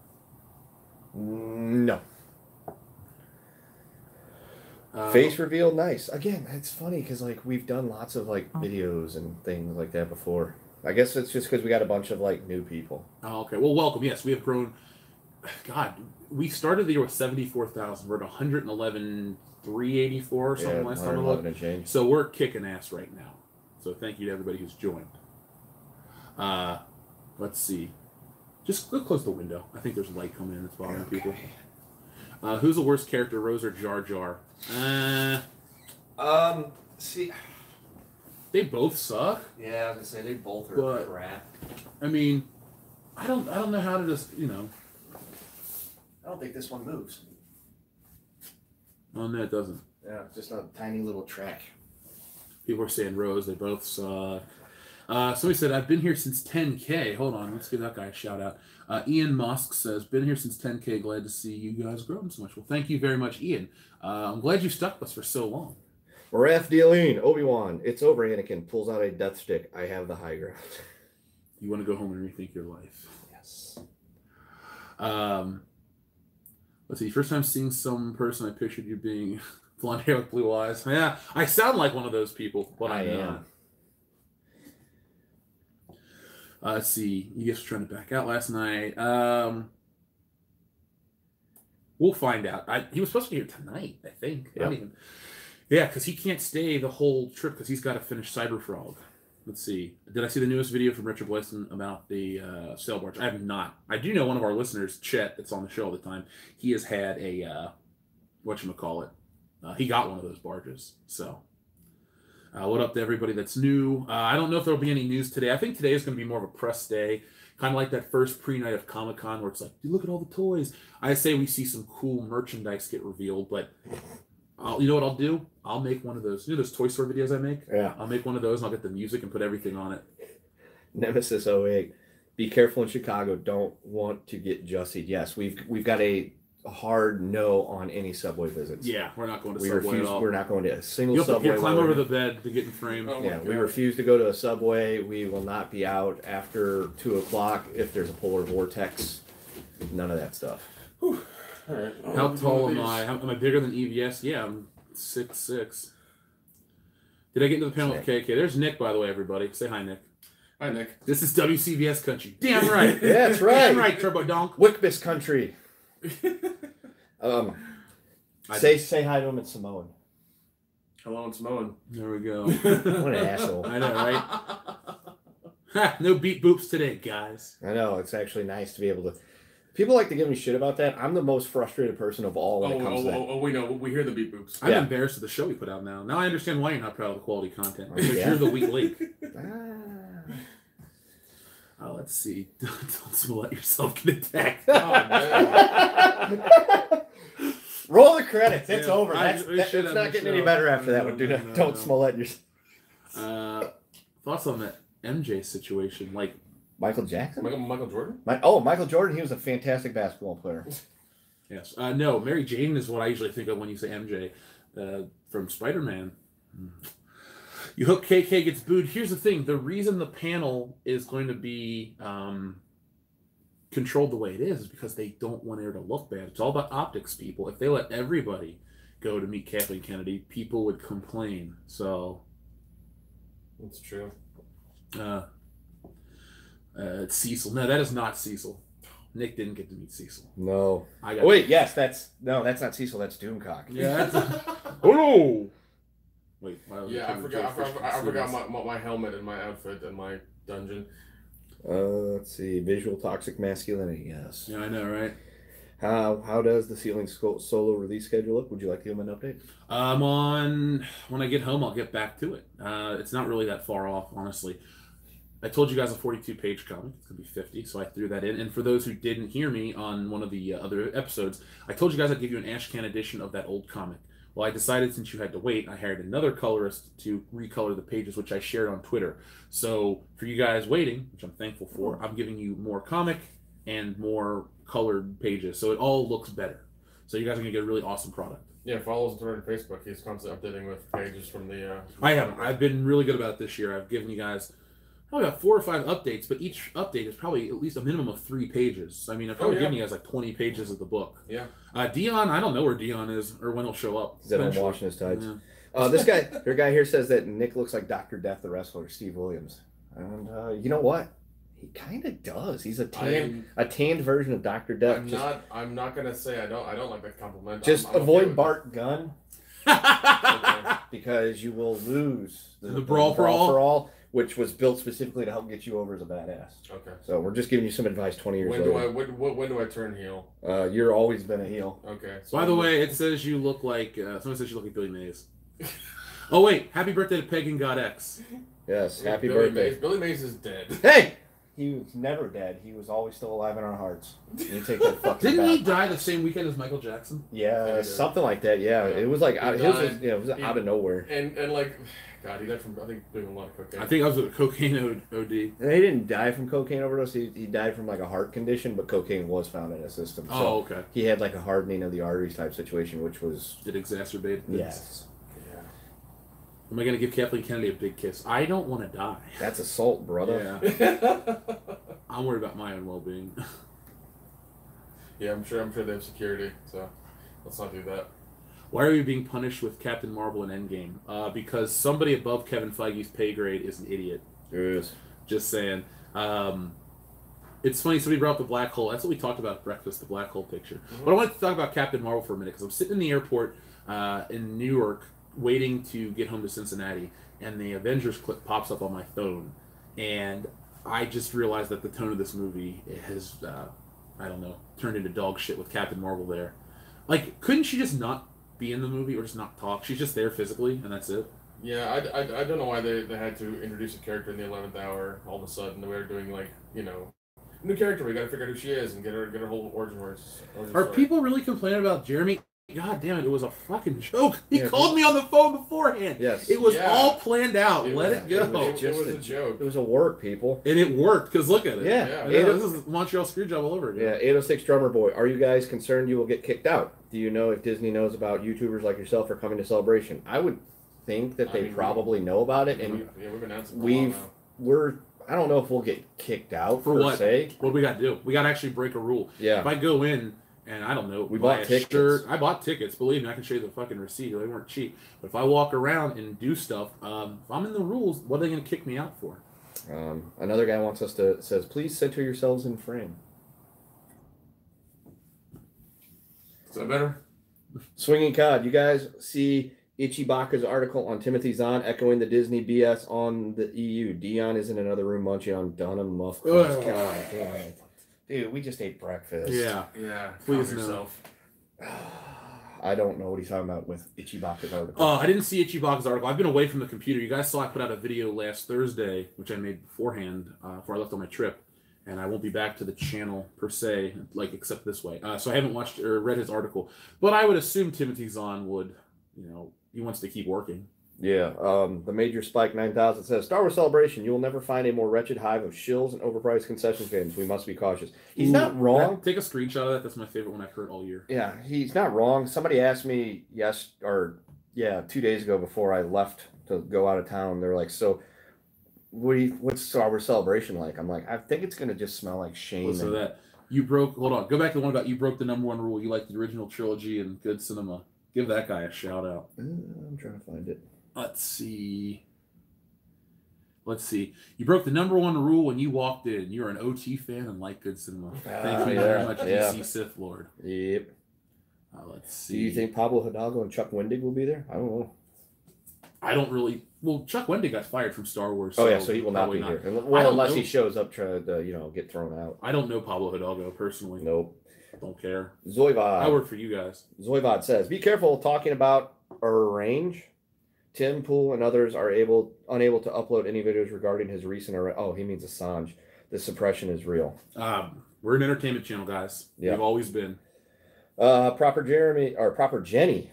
No. Face reveal, nice. Again, it's funny because we've done lots of videos and things like that before. I guess it's just because we got a bunch of new people. Oh, okay. Well, welcome. Yes, we have grown. God, we started the year with 74,000. We're at 111,384 or something last time I looked. So we're kicking ass right now. So thank you to everybody who's joined. Let's see. Just go close the window. I think there's light coming in that's bothering people. Who's the worst character, Rose or Jar Jar? See, they both suck. Yeah, I was gonna say they both are crap. I mean, I don't know how to just I don't think this one moves. Oh, no, it doesn't. Yeah, it's just a tiny little track. People are saying Rose, they both suck. Somebody said, I've been here since 10K. Hold on, let's give that guy a shout out. Ian Mosk says, been here since 10K. Glad to see you guys growing so much. Well, thank you very much, Ian. I'm glad you stuck with us for so long. Raph Dealine, Obi-Wan, it's over, Anakin. Pulls out a death stick. I have the high ground. You want to go home and rethink your life. Yes. Let's see. First time seeing some person, I pictured you being blonde hair with blue eyes. Yeah, I sound like one of those people, but I am. Let's see. You guys were trying to back out last night. We'll find out. He was supposed to be here tonight, I think. Yep. Not even. Yeah, because he can't stay the whole trip because he's got to finish Cyberfrog. Let's see. Did I see the newest video from Richard Blyson about the sail barge? I have not. I do know one of our listeners, Chet, that's on the show all the time. He has had a whatchamacallit. He got one of those barges. So, what up to everybody that's new? I don't know if there'll be any news today. I think today is going to be more of a press day. Kind of like that first pre-night of Comic-Con where it's like, dude, look at all the toys. I say we see some cool merchandise get revealed, but you know what I'll do? I'll make one of those. You know those Toy Store videos I make? Yeah. I'll make one of those and I'll get the music and put everything on it. Nemesis 08. Be careful in Chicago. Don't want to get jussied. Yes, we've got a hard no on any subway visits. Yeah, we're not going to Subway at all. We're not going to a single You'll subway. climb over the bed to get in frame. Oh, yeah, we refuse to go to a subway. We will not be out after 2 o'clock if there's a polar vortex. None of that stuff. Whew. All right. How tall am I? Am I bigger than EVS? Yeah, I'm 6'6". Did I get into the panel with KK? There's Nick, by the way, everybody. Say hi, Nick. Hi, Nick. This is WCBS country. Damn right. Yeah, that's right. Damn right, Turbo Donk. Wickbis country. Say hi to him in Samoan. Hello, it's Samoan. There we go. What an asshole. I know, right? Ha, no beep boops today, guys. I know. It's actually nice to be able to. People like to give me shit about that. I'm the most frustrated person of all when it comes to that. We know. We hear the beep boops. I'm embarrassed of the show we put out now. Now I understand why you're not proud of the quality content. Because Yeah. you're the weak link. Ah. Let's see. Don't let yourself get attacked. Oh, man. Roll the credits. It's Yeah, over. it's It's not getting any better after that one. Don't Smollett yourself. Thoughts on that MJ situation? Like Michael Jackson? Michael Jordan? Michael Jordan. He was a fantastic basketball player. Yes. No, Mary Jane is what I usually think of when you say MJ from Spider-Man. You hope KK gets booed. Here's the thing. The reason the panel is going to be controlled the way it is because they don't want it to look bad. It's all about optics, people. If they let everybody go to meet Kathleen Kennedy, people would complain. So That's true. It's Cecil. No, that is not Cecil. Nick didn't get to meet Cecil. No. Wait, yes, that's not Cecil. That's Doomcock. Yeah. Oh no. Wait. Yeah, I forgot my helmet and my outfit and my dungeon. Let's see. Visual toxic masculinity. Yes. Yeah, I know, right? How does the Ceiling solo release schedule look? Would you like to give him an update? When I get home, I'll get back to it. It's not really that far off, honestly. I told you guys a 42-page comic. It's going to be 50, so I threw that in. And for those who didn't hear me on one of the other episodes, I told you guys I'd give you an Ashcan edition of that old comic. Well, I decided since you had to wait, I hired another colorist to recolor the pages, which I shared on Twitter. So for you guys waiting, which I'm thankful for, I'm giving you more comic and more colored pages. So it all looks better. So you guys are going to get a really awesome product. Yeah, follow us on Twitter and Facebook. He's constantly updating with pages from the... I have. I've been really good about it this year. I've given you guys probably about 4 or 5 updates, but each update is probably at least a minimum of 3 pages. I mean, I've probably given you guys like 20 pages of the book. Yeah. Dion, I don't know where Dion is or when he'll show up. He's at home washing his tights. Yeah. This guy, your guy here says that Nick looks like Dr. Death, the wrestler, Steve Williams. And you know what? He kind of does. He's a tanned version of Dr. Death. I'm not gonna say I don't like that compliment. Just I'm avoid okay Bart Gunn because you will lose the Brawl for All, which was built specifically to help get you over as a badass. Okay. So we're just giving you some advice 20 years later. When do I turn heel? You're always been a heel. Okay. So by the way, it says you look like someone says you look like Billy Mays. Oh wait, happy birthday to Pagan God X. Yes, happy Billy birthday. Mays. Billy Mays is dead. Hey! He was never dead. He was always still alive in our hearts. You take that fucking Didn't he back. die the same weekend as Michael Jackson? Yeah, something like that. Yeah, it was like it was out of nowhere. And like, God, he died from I think doing a lot of cocaine. I think I was a cocaine OD. He didn't die from cocaine overdose. He died from like a heart condition, but cocaine was found in his system. So Oh, okay. he had like a hardening of the arteries type situation, which was It exacerbated things. yes. Am I going to give Kathleen Kennedy a big kiss? I don't want to die. That's assault, brother. Yeah. I'm worried about my own well-being. Yeah, I'm sure they have security, so let's not do that. Why are we being punished with Captain Marvel and Endgame? Because somebody above Kevin Feige's pay grade is an idiot. There is. Just saying. It's funny, somebody brought up the black hole. That's what we talked about at breakfast, the black hole picture. Mm-hmm. But I wanted to talk about Captain Marvel for a minute because I'm sitting in the airport in New York waiting to get home to Cincinnati, and the Avengers clip pops up on my phone. And I just realized that the tone of this movie has, I don't know, turned into dog shit with Captain Marvel there. Like, couldn't she just not be in the movie or just not talk? She's just there physically, and that's it. Yeah, I don't know why they had to introduce a character in the 11th hour all of a sudden. They were doing, like, you know, new character. We got to figure out who she is and get her whole origin Are story. people really complaining about Jeremy? God damn it, it was a fucking joke. He called me on the phone beforehand. Yes. It was all planned out. Let it go. It was a joke. It was a work, people. And it worked, because look at it. Yeah. This is Montreal Screwjob all over again. Yeah, 806 Drummer Boy. Are you guys concerned you will get kicked out? Do you know if Disney knows about YouTubers like yourself are coming to Celebration? I would think that they probably know about it, and we've announced it I don't know if we'll get kicked out For per what? se. What do we got to do? We got to actually break a rule. Yeah. If I go in and I don't know, We buy bought a tickets. shirt. I bought tickets. Believe me, I can show you the fucking receipt. They weren't cheap. But if I walk around and do stuff, if I'm in the rules, what are they going to kick me out for? Another guy says, please center yourselves in frame. Is that better? Swinging Cod, you guys see Ichibaka's article on Timothy Zahn echoing the Disney BS on the EU. Dion is in another room munching on Dunham Muff. God damn it. Dude, we just ate breakfast. Yeah. Please no. yourself. I don't know what he's talking about with Ichibaka's article. I didn't see Ichibaka's article. I've been away from the computer. You guys saw I put out a video last Thursday, which I made beforehand before I left on my trip. And I won't be back to the channel per se, like except this way. So I haven't watched or read his article. But I would assume Timothy Zahn would, he wants to keep working. Yeah, the Major Spike 9000 says, Star Wars Celebration, you will never find a more wretched hive of shills and overpriced concession stands. We must be cautious. He's not wrong. Take a screenshot of that. That's my favorite one I've heard all year. Yeah, he's not wrong. Somebody asked me 2 days ago before I left to go out of town. They're like, so what's Star Wars Celebration like? I'm like, I think it's going to just smell like shame. So that you broke, hold on, go back to the one about you broke the number one rule. You like the original trilogy and good cinema. Give that guy a shout out. I'm trying to find it. Let's see. You broke the number one rule when you walked in. You're an OT fan and like good cinema. Thank you very much, DC Sith Lord. Yep. Let's see. Do you think Pablo Hidalgo and Chuck Wendig will be there? I don't know. I don't really. Well, Chuck Wendig got fired from Star Wars. So he will not be here. Well, unless he shows up trying to, get thrown out. I don't know Pablo Hidalgo personally. Nope. Don't care. Zoivod. I work for you guys. Zoivod says, be careful talking about our range. Tim Pool and others are unable to upload any videos regarding his recent arrest. Oh, he means Assange. The suppression is real. We're an entertainment channel, guys. Yeah. We've always been. Proper Jenny.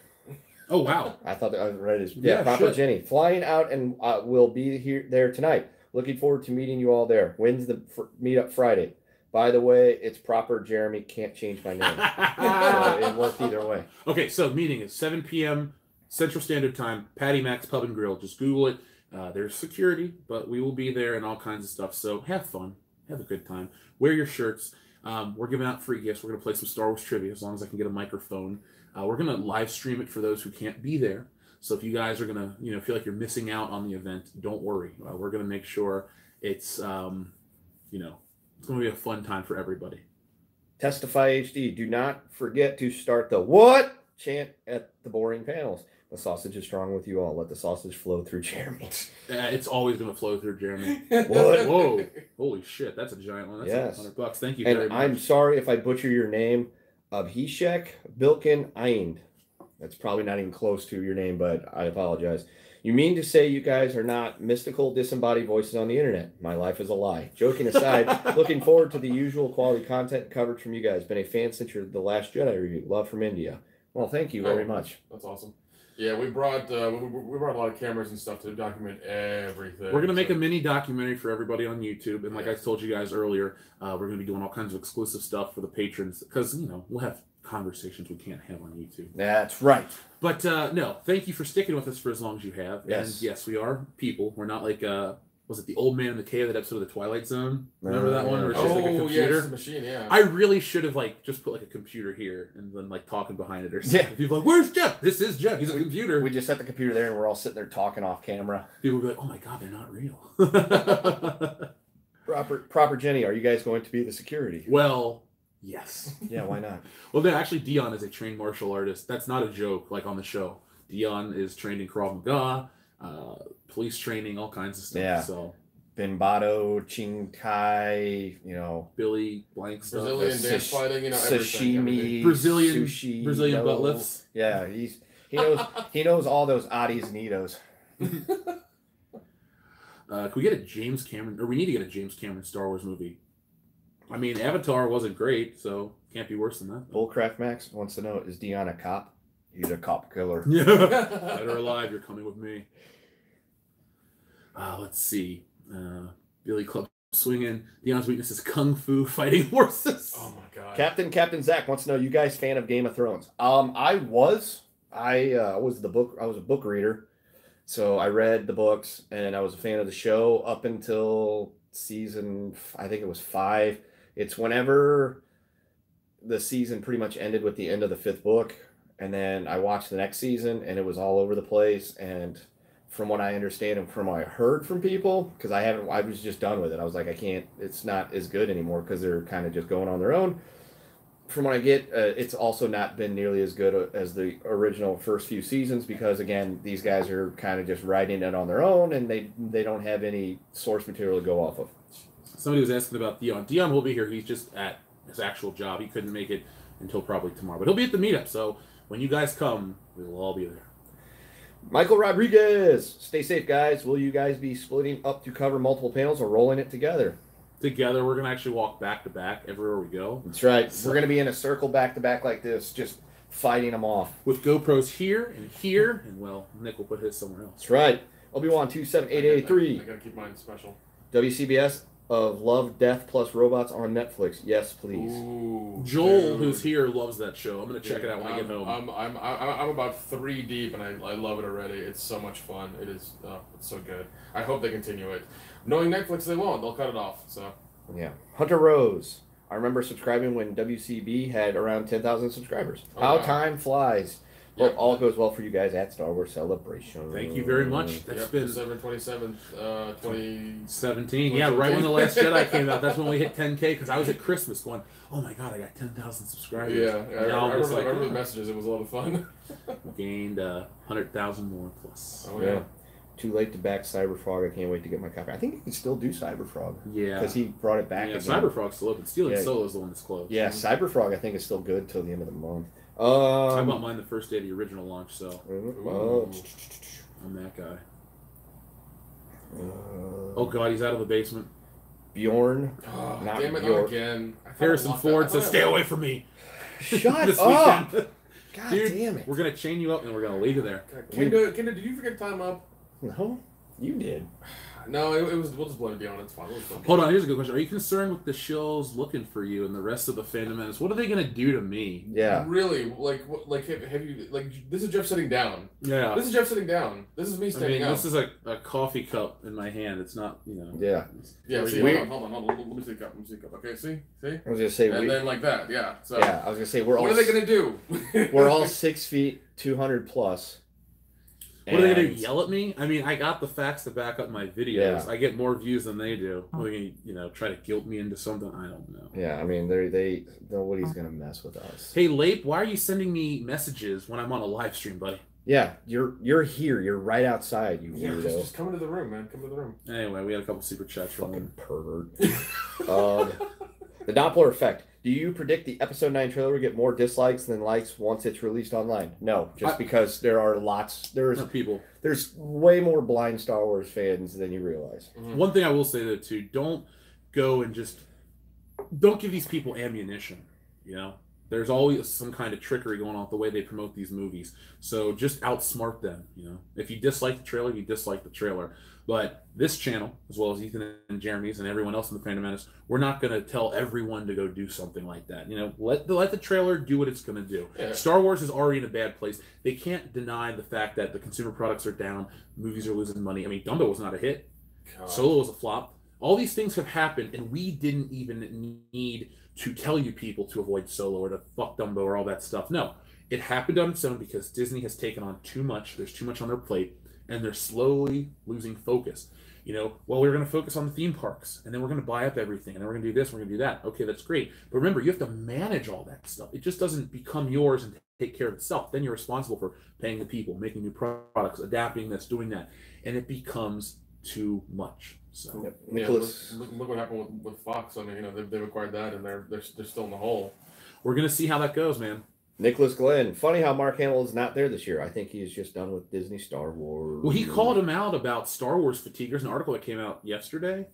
Oh, wow. I thought that I read his. Yeah, Proper Jenny. Flying out and will be there tonight. Looking forward to meeting you all there. When's the meetup Friday? By the way, it's Proper Jeremy. Can't change my name. So it worked either way. Okay, so meeting is 7 p.m. Central Standard Time. Patty Mac's Pub and Grill. Just Google it. There's security, but we will be there and all kinds of stuff. So have fun. Have a good time. Wear your shirts. We're giving out free gifts. We're going to play some Star Wars trivia as long as I can get a microphone. We're going to live stream it for those who can't be there. So if you guys are going to, feel like you're missing out on the event, don't worry. We're going to make sure it's, it's going to be a fun time for everybody. Testify HD. Do not forget to start the what chant at the boring panels. The sausage is strong with you all. Let the sausage flow through Jeremy. It's always going to flow through Jeremy. What? Whoa. Holy shit. That's a giant one. That's yes. $100. Thank you and very much. I'm sorry if I butcher your name. Abhishek Bilkin Eind. That's probably not even close to your name, but I apologize. You mean to say you guys are not mystical, disembodied voices on the internet? My life is a lie. Joking aside, looking forward to the usual quality content coverage from you guys. Been a fan since The Last Jedi review. Love from India. Well, thank you very much. That's awesome. Yeah, we brought a lot of cameras and stuff to document everything. We're going to make a mini documentary for everybody on YouTube. And like I told you guys earlier, we're going to be doing all kinds of exclusive stuff for the patrons because, we'll have conversations we can't have on YouTube. That's right. But no, thank you for sticking with us for as long as you have. Yes. And yes, we are people. We're not like, was it the old man in the cave, that episode of The Twilight Zone? Remember that one? Where it's just like a computer? Yeah, it's a machine, yeah. I really should have just put a computer here and then talking behind it or something. Yeah. People are like, where's Jeff? This is Jeff. He's a computer. We just set the computer there and we're all sitting there talking off camera. People will be like, oh my God, they're not real. Proper Jenny, are you guys going to be the security? Well, yes. Yeah, why not? Well, then actually, Dion is a trained martial artist. That's not a joke. Like on the show, Dion is trained in Krav Maga, police training, all kinds of stuff. Yeah. So Binbado, Ching Tai, Billy blank stuff. Brazilian dance fighting, everything. sashimi, Brazilian sushi, Brazilian butt lifts. Yeah, he knows all those oddies and edos. Can we get a James Cameron, or we need to get a James Cameron Star Wars movie? I mean, Avatar wasn't great, so can't be worse than that. Bullcraft Max wants to know, is Dion a cop? He's a cop killer. Yeah. Dead or alive, you're coming with me. Let's see. Billy Club swinging. Dion's weakness is kung fu, fighting horses. Oh my god. Captain Zach wants to know, you guys fan of Game of Thrones? I was a book reader. So I read the books and I was a fan of the show up until season, I think it was 5. It's whenever the season pretty much ended with the end of the 5th book. And then I watched the next season and it was all over the place. And from what I understand and from what I heard from people, because I was just done with it. I was like, it's not as good anymore because they're kind of just going on their own. From what I get, it's also not been nearly as good as the original first few seasons because, again, these guys are kind of just writing it on their own and they don't have any source material to go off of. Somebody was asking about Dion. Dion will be here. He's just at his actual job. He couldn't make it until probably tomorrow. But he'll be at the meetup. So when you guys come, we will all be there. Michael Rodriguez. Stay safe, guys. Will you guys be splitting up to cover multiple panels or rolling it together? Together, we're going to actually walk back to back everywhere we go. That's right. We're going to be in a circle back to back like this, just fighting them off. With GoPros here, and well, Nick will put his somewhere else. That's right. Obi-Wan 27883. I got to keep mine special. WCBS of Love, Death plus Robots on Netflix. Yes, please. Ooh, Joel, dude. who's here, loves that show. I'm going to check it out when I get home. I'm about 3 deep, and I love it already. It's so much fun. It is. It's so good. I hope they continue it. Knowing Netflix, they won't. They'll cut it off. So. Yeah. Hunter Rose. I remember subscribing when WCB had around 10,000 subscribers. How time flies. Well, all goes well for you guys at Star Wars Celebration. Thank you very much. That's been December 27th, 2017. Yeah, right when The Last Jedi came out. That's when we hit 10K because I was at Christmas going, oh my god, I got 10,000 subscribers. Yeah, I remember the oh. messages. It was a lot of fun. Gained 100,000 more plus. Oh yeah. Too late to back Cyberfrog. I can't wait to get my copy. I think you can still do Cyberfrog. Yeah. Because he brought it back Yeah, again. Cyberfrog's still open. Stealing Solo is the one that's closed. Yeah, Cyberfrog I think is still good till the end of the month. I bought mine the first day of the original launch, so I'm that guy. Oh god, he's out of the basement. Bjorn. Oh, not damn it, Bjorn. not again. Harrison Ford says, stay away from me. Shut This up! weekend. God Dude, damn it. We're going to chain you up and we're going to leave you there. Kendra, did you forget time up? No, you did. No, it was. We'll just blame it on. It's fine. Hold on, here's a good question. Are you concerned with the shills looking for you and the rest of the fandom menace? What are they going to do to me? Yeah. Really? Have you, this is Jeff sitting down. Yeah. This is Jeff sitting down. This is me standing up. This is a coffee cup in my hand. It's not, Yeah. Yeah, see, hold on. Let me see the cup. Okay, see? I was going to say, and then like that, yeah. So, yeah, I was going to say, what are they going to do? We're all 6 feet, 200 plus. What are they going to yell at me? I mean, I got the facts to back up my videos. Yeah. I get more views than they do. Try to guilt me into something. I don't know. Yeah, I mean, nobody's going to mess with us. Hey, Lape, why are you sending me messages when I'm on a live stream, buddy? Yeah, you're here. You're right outside, you weirdo. Just come into the room, man. Come to the room. Anyway, we had a couple super chats from Fucking pervert. The Doppler effect. Do you predict the episode 9 trailer will get more dislikes than likes once it's released online? No, because there are people. There's way more blind Star Wars fans than you realize. Mm-hmm. One thing I will say though too, don't go and don't give these people ammunition. There's always some kind of trickery going on with the way they promote these movies. So just outsmart them. If you dislike the trailer, you dislike the trailer. But this channel, as well as Ethan and Jeremy's and everyone else in the Phantom Menace, we're not going to tell everyone to go do something like that. Let the trailer do what it's going to do. Yeah. Star Wars is already in a bad place. They can't deny the fact that the consumer products are down, movies are losing money. I mean, Dumbo was not a hit. God. Solo was a flop. All these things have happened, and we didn't even need to tell you people to avoid Solo or to fuck Dumbo or all that stuff. No, it happened on its own because Disney has taken on too much. There's too much on their plate. And they're slowly losing focus. Well, we're going to focus on the theme parks, and then we're going to buy up everything, and then we're going to do this, we're going to do that. Okay, that's great. But remember, you have to manage all that stuff. It just doesn't become yours and take care of itself. Then you're responsible for paying the people, making new products, adapting this, doing that, and it becomes too much. So, Yep. Yeah, Nicholas, look what happened with Fox. I mean, they've acquired that, and they're still in the hole. we're going to see how that goes, man. Nicholas Glenn. Funny how Mark Hamill is not there this year. I think he's just done with Disney Star Wars. Well, he called him out about Star Wars fatigue. There's an article that came out yesterday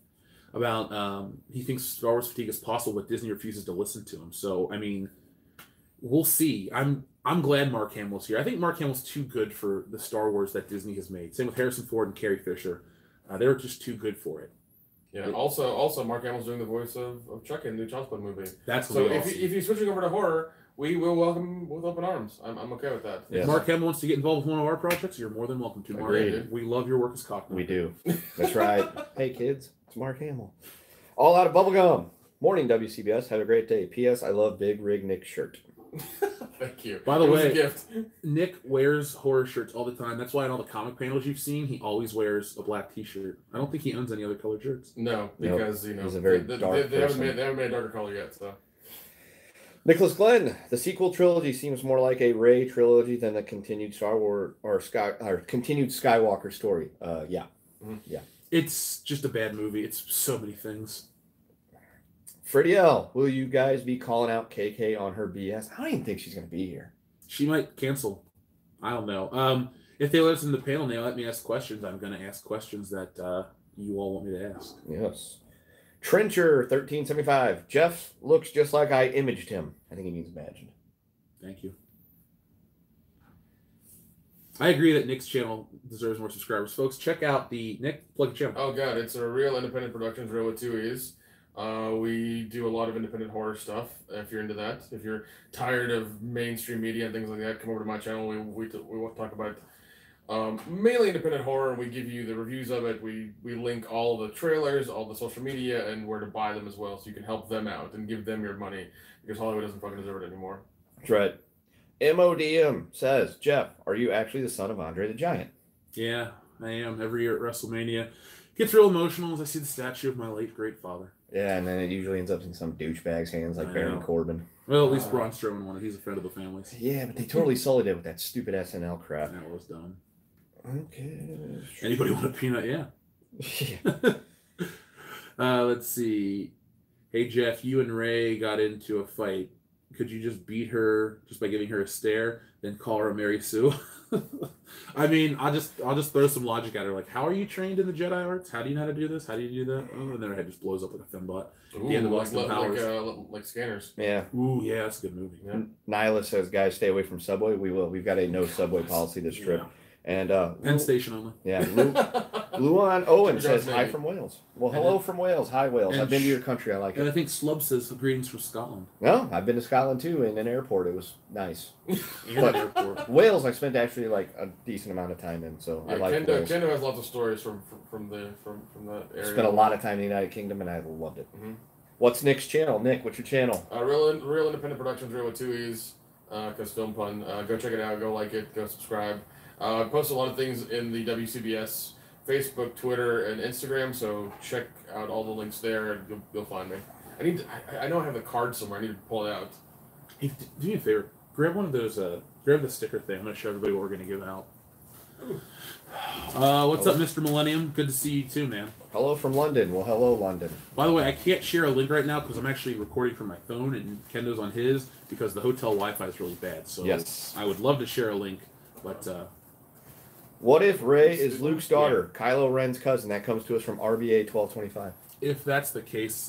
about he thinks Star Wars fatigue is possible, but Disney refuses to listen to him. So, I mean, we'll see. I'm glad Mark Hamill's here. I think Mark Hamill's too good for the Star Wars that Disney has made. Same with Harrison Ford and Carrie Fisher. They're just too good for it. Yeah. Also, Mark Hamill's doing the voice of Chuck in the new Child's Play movie. That's So awesome. if he's switching over to horror, we will welcome him with open arms. I'm okay with that. Yes. If Mark Hamill wants to get involved with one of our projects, you're more than welcome to, Mark. Agreed. We love your work as Cockney. We do. That's right. Hey, kids, it's Mark Hamill. All out of bubblegum. Morning, WCBS. Have a great day. P.S. I love Big Rig Nick's shirt. Thank you. By the It was a way, gift. Nick wears horror shirts all the time. That's why in all the comic panels you've seen, he always wears a black T-shirt. I don't think he owns any other colored shirts. No, because he's a very dark they haven't person. made a darker color yet. So Nicholas Glenn. The sequel trilogy seems more like a Rey trilogy than the continued Star Wars or continued Skywalker story. Yeah. It's just a bad movie. It's so many things. Freddie L. Will you guys be calling out KK on her BS? I don't even think she's going to be here. She might cancel. I don't know. If they let us in the panel and they let me ask questions, I'm going to ask questions that you all want me to ask. Yes. Trencher 1375. Jeff looks just like I imaged him. I think he means imagined. Thank you. I agree that Nick's channel deserves more subscribers. Folks, check out the Nick plug your channel. oh god, it's a real independent productions, real with two E's. We do a lot of independent horror stuff. If you're into that, if you're tired of mainstream media and things like that, come over to my channel. We talk about mainly independent horror, and we give you the reviews of it. We link all the trailers, all the social media, and where to buy them as well, so you can help them out and give them your money, because Hollywood doesn't fucking deserve it anymore. That's right. MODM says, Jeff, are you actually the son of Andre the Giant? Yeah, I am. Every year at WrestleMania. Gets real emotional as I see the statue of my late great father. Yeah, and then it usually ends up in some douchebag's hands like I Baron know. Corbin. Well, at least Braun Strowman won it. He's a friend of the family's. Yeah, but they totally sullied it with that stupid SNL crap. That was dumb. Okay. Anybody want a peanut? Yeah. Yeah. Let's see. Hey, Jeff, you and Ray got into a fight. Could you just beat her just by giving her a stare, then call her Mary Sue? I mean, I'll just throw some logic at her. Like, how are you trained in the Jedi arts? How do you know how to do this? How do you do that? Oh, and then her head just blows up like a fembot. Ooh, The end of like, Austin Powers. like Scanners. Yeah. Ooh, yeah, that's a good movie. Yeah. Nyla says, guys, stay away from Subway. We will. We've got a no Subway policy this trip. Yeah. And Penn Station only. yeah, Luan Owen says Congrats, hi Navy. from Wales. Well, hello from Wales. Hi, Wales. and I've been to your country. I like And I it. think Slub says greetings from Scotland. No, I've been to Scotland too in an airport. It was nice. And But- airport. Wales, I spent actually like a decent amount of time in, so I Yeah, like Wales. Kendo has lots of stories from that area. Spent a lot of time in the United Kingdom, and I loved it. Mhm. What's Nick's channel? Nick, what's your channel? Real independent productions, real with two E's, because film pun. Go check it out. Go like it. Go subscribe. I post a lot of things in the WCBS Facebook, Twitter, and Instagram. So check out all the links there, and you'll find me. I know I have the card somewhere. I need to pull it out. Hey, do me a favor. Grab one of those. Grab the sticker thing. I'm going to show everybody what we're going to give out. What's up, Mr. Millennium? Good to see you too, man. Hello from London. Well, hello, London. By the way, I can't share a link right now because I'm actually recording from my phone and Kendo's on his because the hotel Wi-Fi is really bad. So Yes. I would love to share a link, but What if Rey is Luke's daughter, Kylo Ren's cousin? That comes to us from RBA 1225. if that's the case,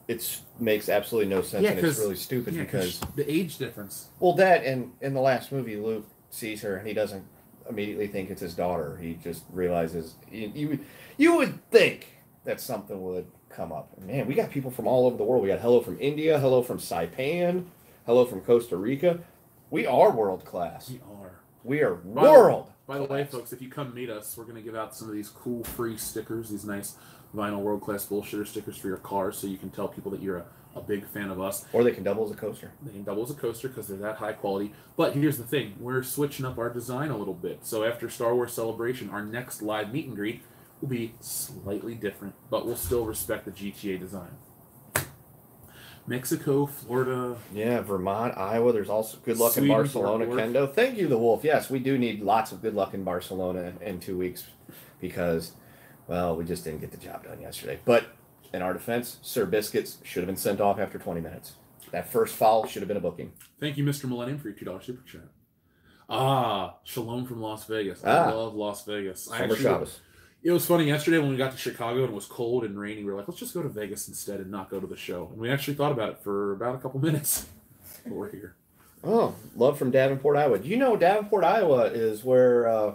It makes absolutely no sense, yeah, and it's 'cause- really stupid yeah, because, the age difference. well, that and in the last movie, Luke sees her and he doesn't immediately think it's his daughter. He just realizes you would think that something would come up. And man, we got people from all over the world. We got hello from India, hello from Saipan, hello from Costa Rica. We are world class. We are. We are By the- world. By the way, folks, if you come meet us, we're going to give out some of these cool free stickers, these nice vinyl world-class bullshitter stickers for your car, so you can tell people that you're a big fan of us. Or they can double as a coaster. They can double as a coaster because they're that high quality. But here's the thing. We're switching up our design a little bit. So after Star Wars Celebration, our next live meet and greet, will be slightly different, but we'll still respect the GTA design. Mexico, Florida. Yeah, Vermont, Iowa. There's also good luck Sweden, in Barcelona, Fort Worth. Kendo. Thank you, the Wolf. Yes, we do need lots of good luck in Barcelona in 2 weeks because, well, we just didn't get the job done yesterday. But in our defense, Sir Biscuits should have been sent off after 20 minutes. That first foul should have been a booking. Thank you, Mr. Millennium, for your $2 super chat. Shalom from Las Vegas. I love Las Vegas. Summer Shabbos. It was funny yesterday when we got to Chicago and it was cold and rainy. We were like, let's just go to Vegas instead and not go to the show. And we actually thought about it for about a couple minutes. But we're here. Oh, love from Davenport, Iowa. Do you know Davenport, Iowa is where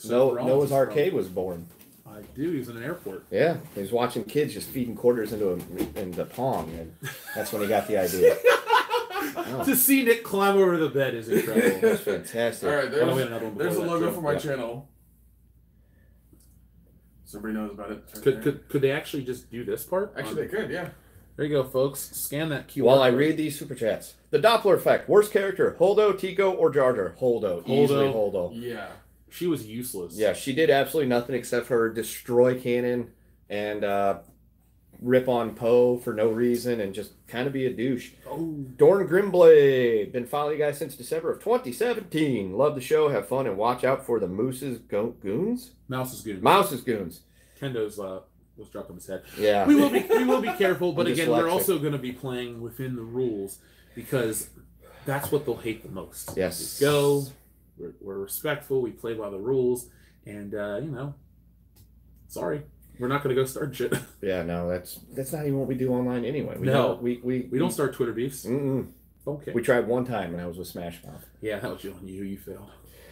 Noah's Arcade was born? I do. He was in an airport. Yeah, he was watching kids just feeding quarters into Pong, and that's when he got the idea. Oh. To see Nick climb over the bed is incredible. That's fantastic. All right, there's a logo for my channel. So everybody knows about it. Could they actually just do this part? Actually, they could, yeah. There you go, folks. Scan that QR. While I read these super chats, the Doppler effect. Worst character: Holdo, Tico, or Jar Jar? Holdo. Easily Holdo. Yeah. She was useless. Yeah, she did absolutely nothing except for destroy Canon and rip on Poe for no reason and just kind of be a douche. Oh. Dorn Grimblade. Been following you guys since December of 2017. Love the show. Have fun and watch out for the Moose's Goons? Mouse's Goons. Mouse's Goons. Kendo's was dropped on his head. Yeah. We will be careful, but I'm again, dyslexic. we're also going to be playing within the rules because that's what they'll hate the most. Yes. We go, we're respectful, we play by the rules, and sorry. We're not going to go start shit. Yeah, no, that's not even what we do online anyway. We don't start Twitter beefs. Okay. We tried one time, and I was with Smash Mouth. Yeah, that was on you. You failed.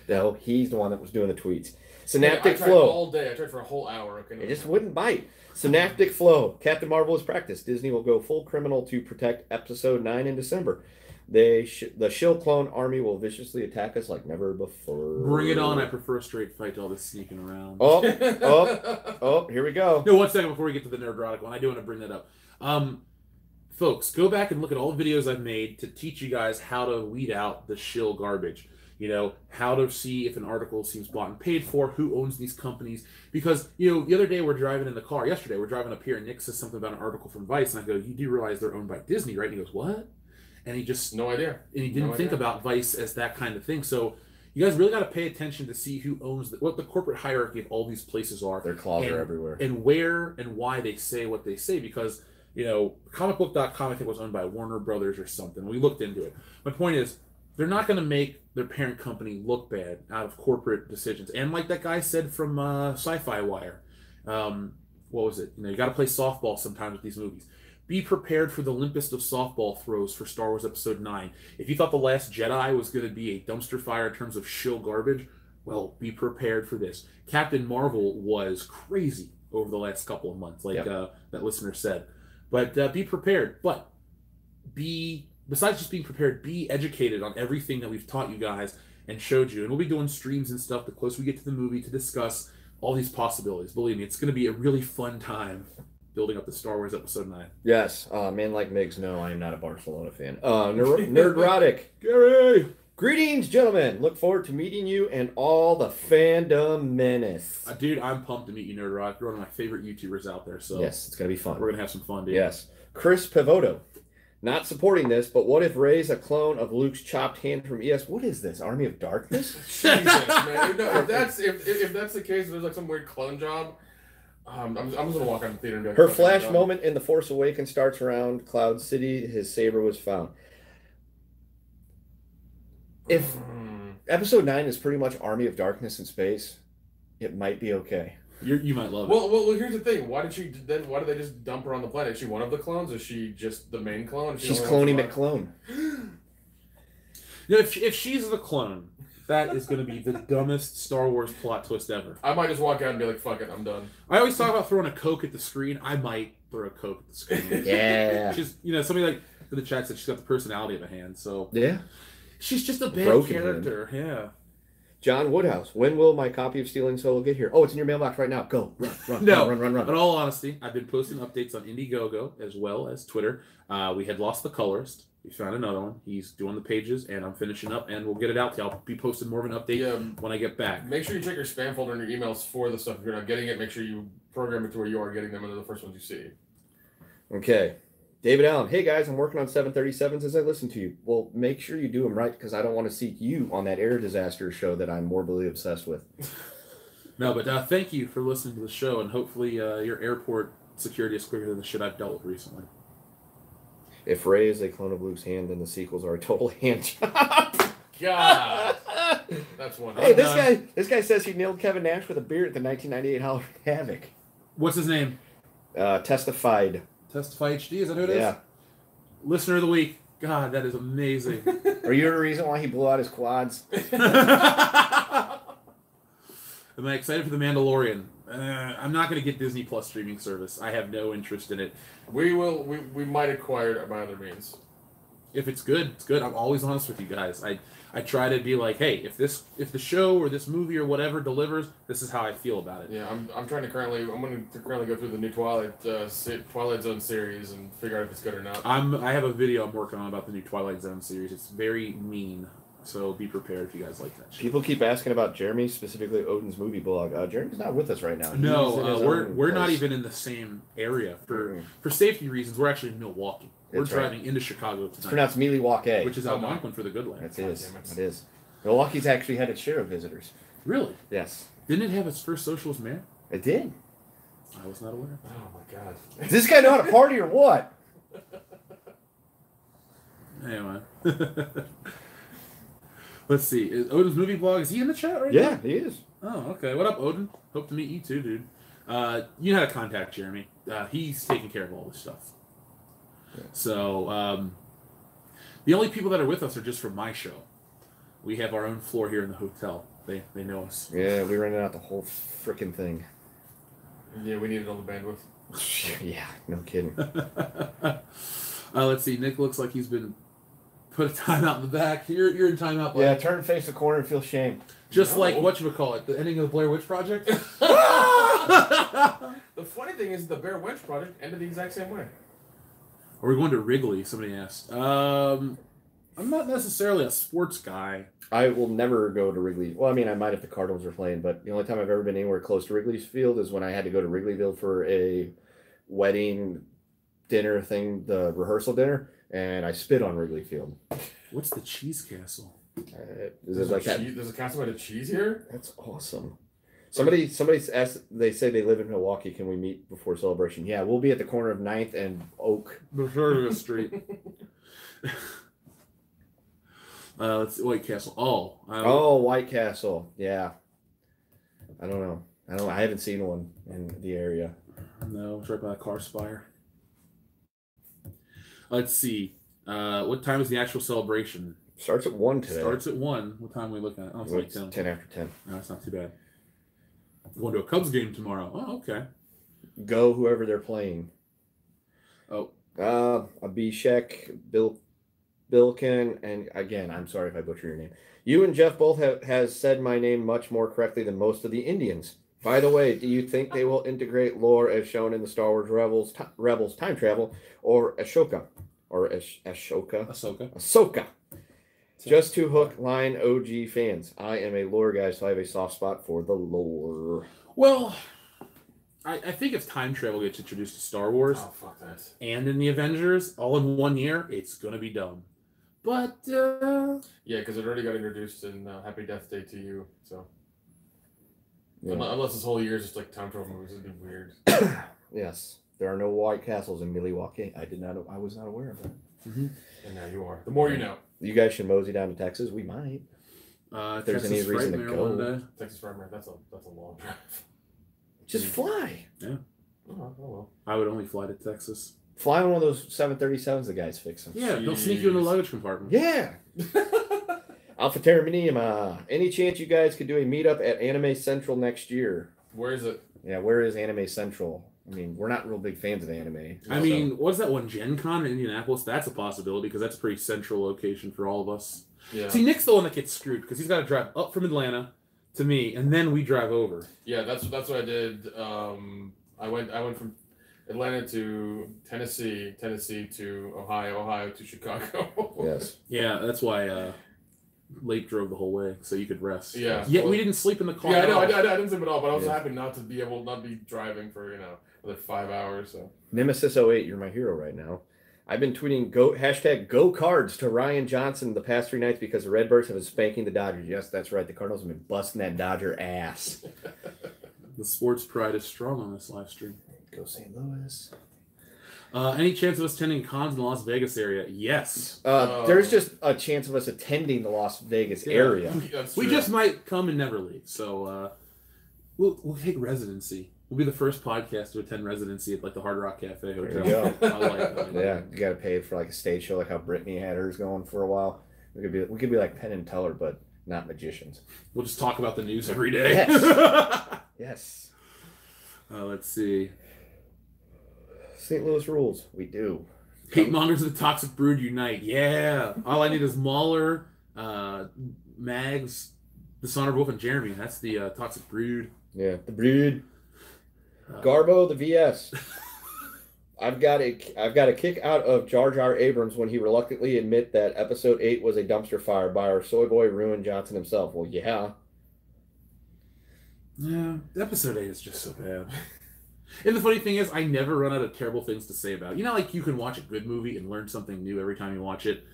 No, he's the one that was doing the tweets. I Synaptic tried Flow. all day. I tried for a whole hour. Okay, It just wouldn't bite. Synaptic Flow. Captain Marvel is practice. Disney will go full criminal to protect Episode 9 in December. The Shill clone army will viciously attack us like never before. Bring it on. I prefer a straight fight to all this sneaking around. Oh, here we go. No, 1 second before we get to the Nerdrotic one. I do want to bring that up. Folks, go back and look at all the videos I've made to teach you guys how to weed out the shill garbage. You know, how to see if an article seems bought and paid for, who owns these companies. Because, the other day we're driving in the car. Yesterday we're driving up here and Nick says something about an article from Vice. And I go, you do realize they're owned by Disney, right? And he goes, what? And he just... No idea. And he didn't think about Vice as that kind of thing. So you guys really got to pay attention to see who owns... what the corporate hierarchy of all these places are. Their claws are everywhere. And where and why they say what they say. Because, comicbook.com I think was owned by Warner Brothers or something. We looked into it. My point is, they're not going to make their parent company look bad out of corporate decisions. And like that guy said from Sci-Fi Wire, what was it? You got to play softball sometimes with these movies. Be prepared for the limpest of softball throws for Star Wars Episode 9. If you thought The Last Jedi was going to be a dumpster fire in terms of shill garbage, well, be prepared for this. Captain Marvel was crazy over the last couple of months, like that listener said. But be prepared. But besides just being prepared, be educated on everything that we've taught you guys and showed you. And we'll be doing streams and stuff the closer we get to the movie to discuss all these possibilities. Believe me, it's going to be a really fun time building up the Star Wars Episode 9. Yes. Man like Migs, no, I am not a Barcelona fan. Nerdrotic. Gary! Greetings, gentlemen. Look forward to meeting you and all the fandom menace. Dude, I'm pumped to meet you, Nerdrock. You're one of my favorite YouTubers out there. So yes, it's going to be fun. We're going to have some fun, dude. Yes. Chris Pivoto. Not supporting this, but what if Rey's a clone of Luke's chopped hand from ES? What is this? Army of Darkness? Jesus, man. No, if that's the case, if there's like some weird clone job, I'm just gonna walk out of the theater and be like, her flash moment in The Force Awakens starts around Cloud City. His saber was found. If Episode 9 is pretty much Army of Darkness in space, it might be okay. You might love it. Well, here's the thing. Why did they just dump her on the planet? Is she one of the clones? Is she just the main clone? She's Cloney McClone. If she's the clone, that is going to be the dumbest Star Wars plot twist ever. I might just walk out and be like, fuck it, I'm done. I always talk about throwing a Coke at the screen. I might throw a Coke at the screen. Yeah. She's, somebody like in the chat said she's got the personality of a hand. So yeah. She's just a bad Broken character. hand. Yeah. John Woodhouse, when will my copy of Stealing Solo get here? Oh, it's in your mailbox right now. Go. Run. No. Run. In all honesty, I've been posting updates on Indiegogo as well as Twitter. We had lost the colorist. He's found another one. He's doing the pages, and I'm finishing up, and we'll get it out to you. I'll be posting more of an update when I get back. Make sure you check your spam folder and your emails for the stuff. If you're not getting it, make sure you program it to where you are getting them, and they're the first ones you see. Okay. David Allen, hey guys, I'm working on 737s as I listen to you. Well, make sure you do them right because I don't want to see you on that air disaster show that I'm morbidly obsessed with. No, but thank you for listening to the show, and hopefully your airport security is quicker than the shit I've dealt with recently. If Ray is a clone of Luke's hand, then the sequels are a total hand job. God, that's one. Hey, this guy says he nailed Kevin Nash with a beer at the 1998 Halloween Havoc. What's his name? Testified. Testify HD, is that who it is? Yeah. Listener of the week. God, that is amazing. Are you the reason why he blew out his quads? Am I excited for The Mandalorian? I'm not going to get Disney Plus streaming service. I have no interest in it. We might acquire it by other means. If it's good, it's good. I'm always honest with you guys. I try to be like, hey, if the show or this movie or whatever delivers, this is how I feel about it. Yeah, I'm going to currently go through the new Twilight Zone series and figure out if it's good or not. I have a video I'm working on about the new Twilight Zone series. It's very mean, so be prepared if you guys like that shit. People keep asking about Jeremy, specifically Odin's movie blog. Jeremy's not with us right now. No, we're not even in the same area for safety reasons. We're actually in Milwaukee. We're driving into Chicago tonight. It's pronounced Milwaukee, which is Algonquin for the good land. It is. Milwaukee's actually had its share of visitors. Really? Yes. Didn't it have its first socialist mayor? It did. I was not aware. Oh my God. Does this guy know how to party or what? Anyway. Let's see. Is Odin's movie blog, is he in the chat right now? Yeah, he is. Oh, okay. What up, Odin? Hope to meet you too, dude. You know how to contact Jeremy. He's taking care of all this stuff. Yeah. So, the only people that are with us are just from my show. We have our own floor here in the hotel. They know us. Yeah, we rented out the whole freaking thing. Yeah, we needed all the bandwidth. Yeah, no kidding. Let's see. Nick looks like he's been put a timeout in the back. You're in timeout. Yeah, turn and face the corner and feel shame. Just like whatchamacallit, the ending of the Blair Witch Project. The funny thing is the Blair Witch Project ended the exact same way. Are we going to Wrigley? Somebody asked. I'm not necessarily a sports guy. I will never go to Wrigley. Well, I mean, I might if the Cardinals are playing, but the only time I've ever been anywhere close to Wrigley's Field is when I had to go to Wrigleyville for a wedding dinner thing, the rehearsal dinner, and I spit on Wrigley Field. What's the Cheese Castle? There's a castle made of cheese here? That's awesome. Somebody asked, they say they live in Milwaukee. Can we meet before celebration? Yeah, we'll be at the corner of 9th and Oak. Before Street. Let's see, White Castle. White Castle. Yeah. I don't know. I haven't seen one in the area. No, it's right by the car spire. Let's see. What time is the actual celebration? Starts at 1 today. Starts at 1. What time are we looking at? Oh, it's like 10. 10 after 10. No, that's not too bad. Going to a Cubs game tomorrow. Oh, okay. Go whoever they're playing. Oh. Abhishek, Bilkin, and again, I'm sorry if I butcher your name. You and Jeff both has said my name much more correctly than most of the Indians. By the way, do you think they will integrate lore as shown in the Star Wars Rebels time travel, or Ashoka? Or Ahsoka. Just to hook line OG fans. I am a lore guy, so I have a soft spot for the lore. Well, I think if time travel gets introduced to Star Wars and in the Avengers all in 1 year, it's going to be dumb. But, yeah, because it already got introduced in Happy Death Day to You, so. Yeah. Unless this whole year is just like time travel movies, it'd be weird. Yes. There are no White Castles in Milwaukee. I was not aware of that. Mm-hmm. And now you are. The more you know. You guys should mosey down to Texas. We might. If there's any reason to go. Texas Frightmare, that's a long drive. Just fly. Yeah. Oh, well. I would only fly to Texas. Fly on one of those 737s the guy's fixing. Yeah, they'll sneak you in the luggage compartment. Yeah. Alpha Terminima. Any chance you guys could do a meetup at Anime Central next year? Where is it? Yeah, where is Anime Central? I mean, we're not real big fans of anime. I mean, what's that one, Gen Con in Indianapolis? That's a possibility because that's a pretty central location for all of us. Yeah. See, Nick's the one that gets screwed because he's got to drive up from Atlanta to me, and then we drive over. Yeah, that's what I did. I went from Atlanta to Tennessee, Tennessee to Ohio, Ohio to Chicago. Yes. Yeah, that's why Late drove the whole way so you could rest. Yeah. Yet we didn't sleep in the car. Yeah, I at know. all. I didn't sleep at all, but I was happy not to be driving for another 5 hours. So Nemesis08, you're my hero right now. I've been tweeting #Go Cards to Ryan Johnson the past 3 nights because the Redbirds have been spanking the Dodgers. Yes, that's right. The Cardinals have been busting that Dodger ass. The sports pride is strong on this live stream. Go St. Louis. Any chance of us attending cons in the Las Vegas area? Yes. There's just a chance of us attending the Las Vegas area. We just might come and never leave. So we'll take residency. We'll be the first podcast to attend residency at like the Hard Rock Cafe Hotel. There you go. I like that. Yeah, you got to pay for like a stage show, like how Britney had hers going for a while. We could be like Penn and Teller, but not magicians. We'll just talk about the news every day. Yes. Yes. Let's see. St. Louis rules. We do. Hate mongers of the Toxic Brood unite. Yeah. All I need is Mahler, Mags, Dishonored Wolf, and Jeremy. That's the Toxic Brood. Yeah, the Brood. Garbo, the VS. I've got a kick out of Jar Jar Abrams when he reluctantly admit that Episode 8 was a dumpster fire by our soy boy Ruin Johnson himself. Well, yeah. Yeah, Episode 8 is just so bad. And the funny thing is, I never run out of terrible things to say about it. You know, like you can watch a good movie and learn something new every time you watch it.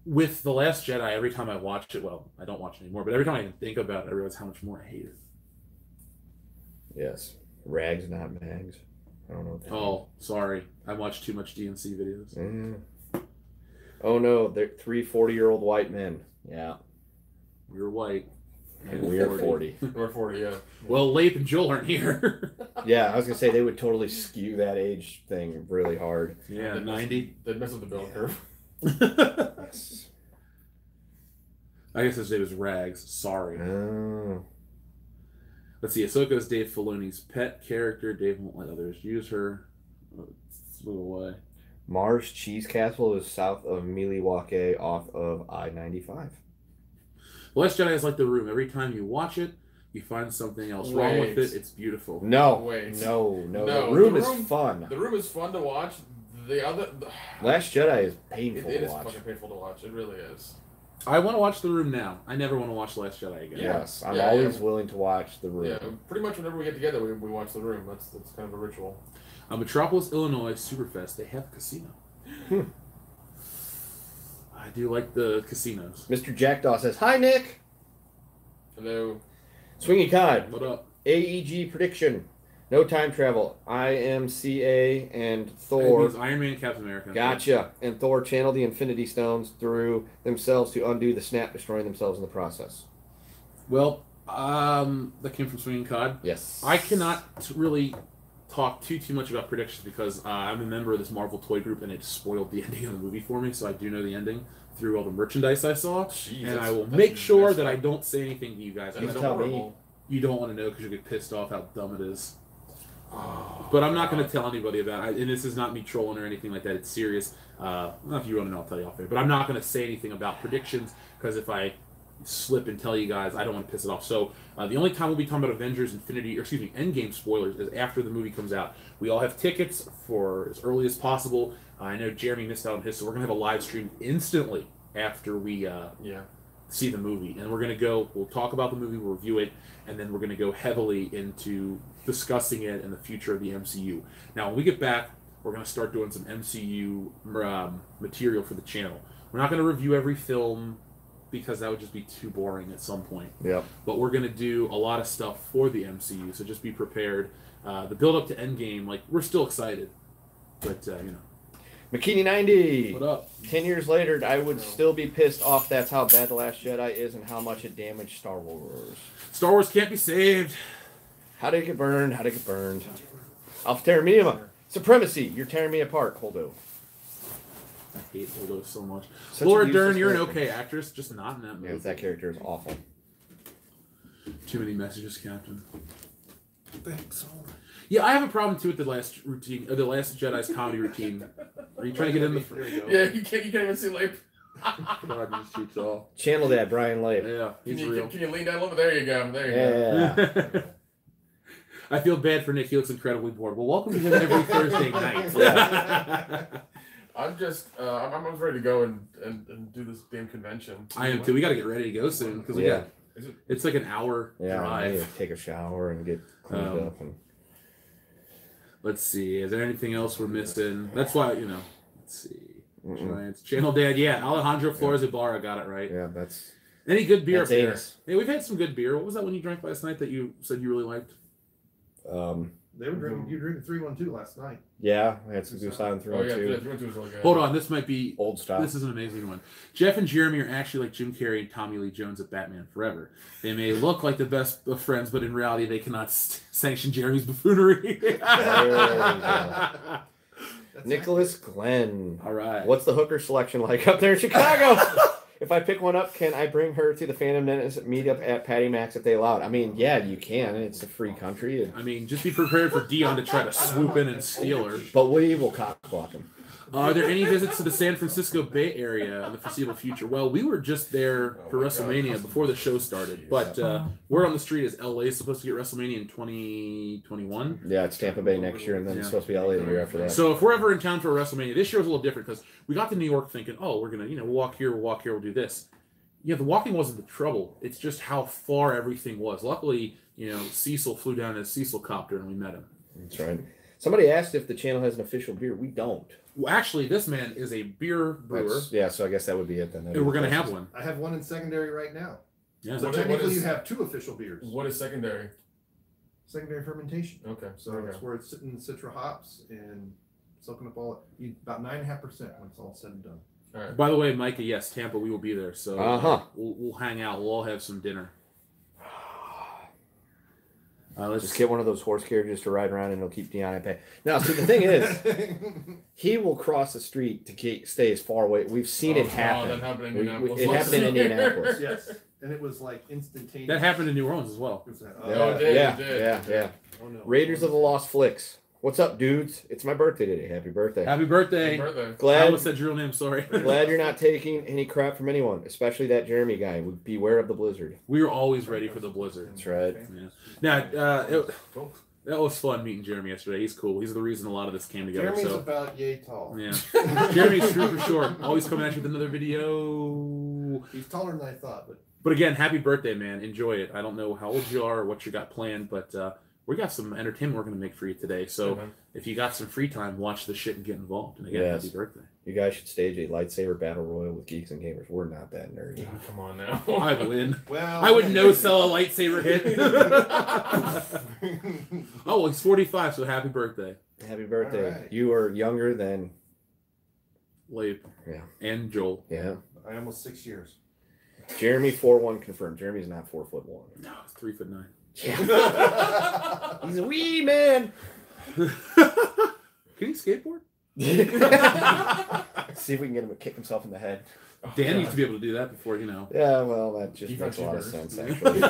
With The Last Jedi, every time I watch it, well, I don't watch it anymore, but every time I think about it, I realize how much more I hate it. Yes. Rags, not mags. I don't know what that means. Sorry. I watched too much DNC videos. Oh no, they're 3 40-year-old white men. Yeah. We're white. And we are 40. We're 40, yeah. Well, Leif and Joel aren't here. Yeah, I was going to say they would totally skew that age thing really hard. Yeah, 90. They'd mess with the bell curve. Yes. I guess his name is Rags. Sorry. Oh. Let's see. Ahsoka is Dave Filoni's pet character. Dave won't let others use her. Let's move away. Mars Cheese Castle is south of Milwaukee off of I-95. The Last Jedi is like The Room. Every time you watch it, you find something else wrong with it. It's beautiful. No. No. The Room is fun. The Room is fun to watch. Last Jedi is painful to watch. It is fucking painful to watch. It really is. I want to watch The Room now. I never want to watch The Last Jedi again. Yes, I'm always willing to watch The Room. Yeah, pretty much whenever we get together, we watch The Room. That's kind of a ritual. Metropolis, Illinois, Superfest. They have a casino. I do like the casinos. Mr. Jackdaw says, "Hi, Nick." Hello. Swingy Cod. What up? AEG prediction. No time travel. IMCA and Thor. It means Iron Man and Captain America. Gotcha. And Thor channel the Infinity Stones through themselves to undo the snap, destroying themselves in the process. Well, that came from Swinging Cod. Yes. I cannot really talk too much about predictions because I'm a member of this Marvel toy group and it spoiled the ending of the movie for me, so I do know the ending through all the merchandise I saw. Jeez, and I will make sure that I don't say anything to you guys. You tell me. You don't want to know because you'll get pissed off how dumb it is. Oh, but I'm not going to tell anybody about it. And this is not me trolling or anything like that. It's serious. Well, if you want to know, I'll tell you off there. But I'm not going to say anything about predictions because if I slip and tell you guys, I don't want to piss it off. So the only time we'll be talking about Avengers Endgame spoilers is after the movie comes out. We all have tickets for as early as possible. I know Jeremy missed out on his, so we're going to have a live stream instantly after we see the movie. And we're going to we'll talk about the movie, we'll review it, and then we're going to go heavily into discussing it and the future of the MCU. Now, when we get back, we're going to start doing some MCU material for the channel. We're not going to review every film because that would just be too boring at some point. Yep. But we're going to do a lot of stuff for the MCU, so just be prepared. The build-up to Endgame, we're still excited. But, McKinney 90. What up? 10 years later, I would still be pissed off. That's how bad The Last Jedi is and how much it damaged Star Wars. Star Wars can't be saved. How did it get burned? How did it get burned? Alpha Terra Minima. Supremacy. You're tearing me apart, Holdo. I hate Holdo so much. Such Laura Dern, you're an okay actress, just not in that movie. Yeah, that character is awful. Too many messages, Captain. Thanks. Yeah, I have a problem too with the last Jedi's comedy routine. Are you trying to get in the? Yeah, you can't even see Leif. God, just shoots all. Channel that, Brian Leif. Yeah, he's real. Can you lean down a little bit? There you go. There you go. I feel bad for Nick. He looks incredibly bored. Well, welcome to him every Thursday night. Yeah. I'm just, I'm ready to go and do this damn convention. I am too. We got to get ready to go soon because it's like an hour drive. I need to take a shower and get cleaned up. And... Let's see. Is there anything else we're missing? That's why, let's see. Giants. Channel Dad. Yeah, Alejandro Flores Ibarra got it right. Yeah, that's... Any good beer up there? Anus. Yeah, we've had some good beer. What was that one you drank last night that you said you really liked? They were drinking. You drinking 312 last night. Yeah, I had some Goose Island 312. Oh yeah, 312 was really good. Hold on, this might be old style. This is an amazing one. Jeff and Jeremy are actually like Jim Carrey and Tommy Lee Jones at Batman Forever. They may look like the best of friends, but in reality, they cannot sanction Jeremy's buffoonery. Nicholas Glenn. All right. What's the hooker selection like up there in Chicago? If I pick one up, can I bring her to the Phantom Menace meetup at Patty Mac's if they allow it? I mean, yeah, you can. It's a free country. I mean, just be prepared for Dion to try to swoop in and steal her. But Woody will cock block him. Are there any visits to the San Francisco Bay Area in the foreseeable future? Well, we were just there for WrestleMania before the show started, but word on the street is LA is supposed to get WrestleMania in 2021. Yeah, it's Tampa Bay next year, and then it's supposed to be LA the year after that. So if we're ever in town for WrestleMania, this year was a little different because we got to New York thinking, oh, we're gonna, we'll walk here, we'll do this. Yeah, the walking wasn't the trouble. It's just how far everything was. Luckily, Cecil flew down in a Cecil copter and we met him. That's right. Somebody asked if the channel has an official beer. We don't. Well, actually, this man is a beer brewer. So I guess that would be it then. And we're going to have one. I have one in secondary right now. Yeah. So technically, you have 2 official beers. What is secondary? Secondary fermentation. Okay. So it's where it's sitting in citra hops and soaking up about 9.5% when it's all said and done. All right. By the way, Micah, yes, Tampa, we will be there. So we'll hang out. We'll all have some dinner. Let's just get one of those horse carriages to ride around, and it'll keep Dion at bay. Now, see, the thing is, he will cross the street to stay as far away. We've seen it happen. That happened in Indianapolis. It happened in Indianapolis. Yes, and it was like instantaneous. That happened in New Orleans as well. Yeah. Oh, no. Raiders of the Lost Flicks. What's up, dudes? It's my birthday today. Happy birthday. Happy birthday. Glad, I almost said your real name, sorry. Glad you're not taking any crap from anyone, especially that Jeremy guy. Beware of the blizzard. We were always ready for the blizzard. That's right. Yeah. Now, that was fun meeting Jeremy yesterday. He's cool. He's the reason a lot of this came together. Jeremy's about yay tall. Yeah. Jeremy's super short. Always coming at you with another video. He's taller than I thought. But again, happy birthday, man. Enjoy it. I don't know how old you are or what you got planned, but we got some entertainment we're going to make for you today. So if you got some free time, watch this shit and get involved. And again, happy birthday. You guys should stage a lightsaber battle royal with Geeks and Gamers. We're not that nerdy. Oh, come on now. I win. Well, I would no-sell a lightsaber hit. Oh, well, he's 45, so happy birthday. Happy birthday. Right. You are younger than... Leib. Yeah. And Joel. Yeah. I almost 6 years. Jeremy 4'1" confirmed. Jeremy's not 4'1". No, he's 3'9". Yeah. He's a wee man. Can he skateboard? See if we can get him to kick himself in the head. Dan used to be able to do that before, Yeah, well, that just makes a lot of sense, actually.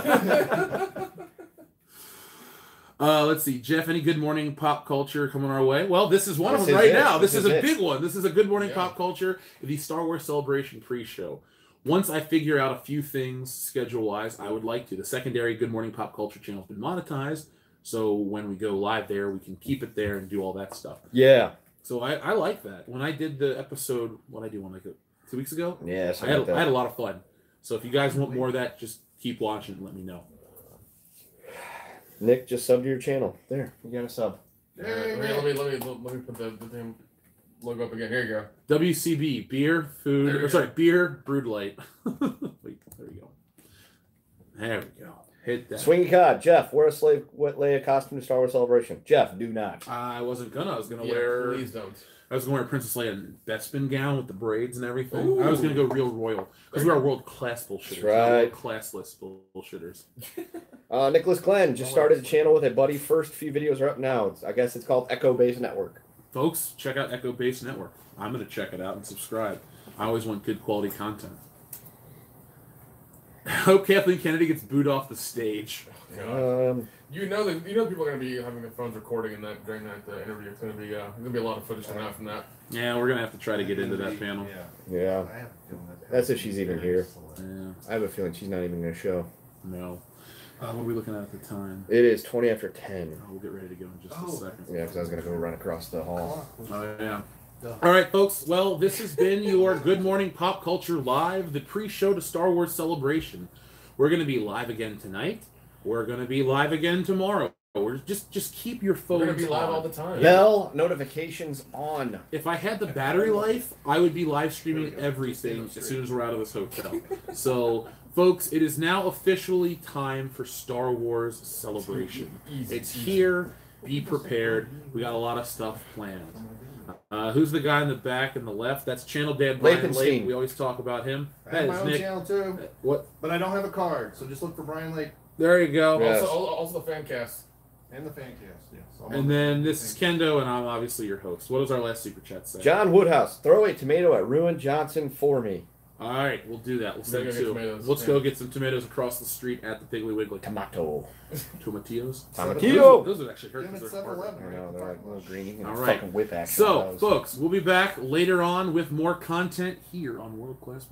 Let's see. Jeff, any good morning pop culture coming our way? Well, this is one of them right now. This is a big one. This is a good morning pop culture, the Star Wars Celebration pre-show. Once I figure out a few things schedule-wise, I would like to. The secondary Good Morning Pop Culture channel has been monetized, so when we go live there, we can keep it there and do all that stuff. Yeah. So I like that. When I did the episode, what did I do, 2 weeks ago? Yeah, I had a lot of fun. So if you guys want more of that, just keep watching and let me know. Nick, just sub to your channel. There, you got a sub. Let me put the damn logo up again. Here you go. WCB, beer brewed light. Wait, there we go. There we go. Hit that. Swingy Cod, Jeff, wear a Leia costume to Star Wars Celebration. Jeff, do not. I wasn't gonna. I was gonna wear. Please don't. I was gonna wear a Princess Leia Bespin gown with the braids and everything. Ooh. I was gonna go real royal because we are world class bullshitters. That's right. World classless bullshitters. Nicholas Glenn just started the channel with a buddy. First few videos are up now. I guess it's called Echo Base Network. Folks, check out Echo Base Network. I'm going to check it out and subscribe. I always want good quality content. I hope Kathleen Kennedy gets booed off the stage. You know people are going to be having their phones recording in that during that interview. It's going to be a lot of footage coming out from that. Yeah, we're going to have to try to get into that panel. Yeah. That's if she's even here. Yeah. I have a feeling she's not even going to show. No. What are we looking at the time? It is 20 after 10. Oh, we'll get ready to go in just a second. Yeah, because I was going to go run across the hall. Oh, yeah. All right, folks. Well, this has been your Good Morning Pop Culture Live, the pre-show to Star Wars Celebration. We're going to be live again tonight. We're going to be live again tomorrow. We're just keep your phones We're gonna be live on. all the time. Bell notifications on. If I had the battery life, I would be live streaming everything as soon as we're out of this hotel. So, folks, it is now officially time for Star Wars Celebration. It's here. Be prepared. We got a lot of stuff planned. Who's the guy in the back and the left? That's Channel Dad Brian Lake. We always talk about him. I have my own channel too. What? But I don't have a card, so just look for Brian Lake. There you go. Yes. Also the fan cast. And the fan cast, yes. And then this is Kendo, and I'm obviously your host. What does our last super chat say? John Woodhouse, throw a tomato at Ruin Johnson for me. All right, we'll do that. We'll send Go get two. tomatoes. Let's go get some tomatoes across the street at the Piggly Wiggly. Tomato. Tomatillos? Tomatillo. Those would actually hurt Them at because they're hard. 7-Eleven, I right? know, they're like little greeny. All right. Fucking whip action. So, folks, we'll be back later on with more content here on World Class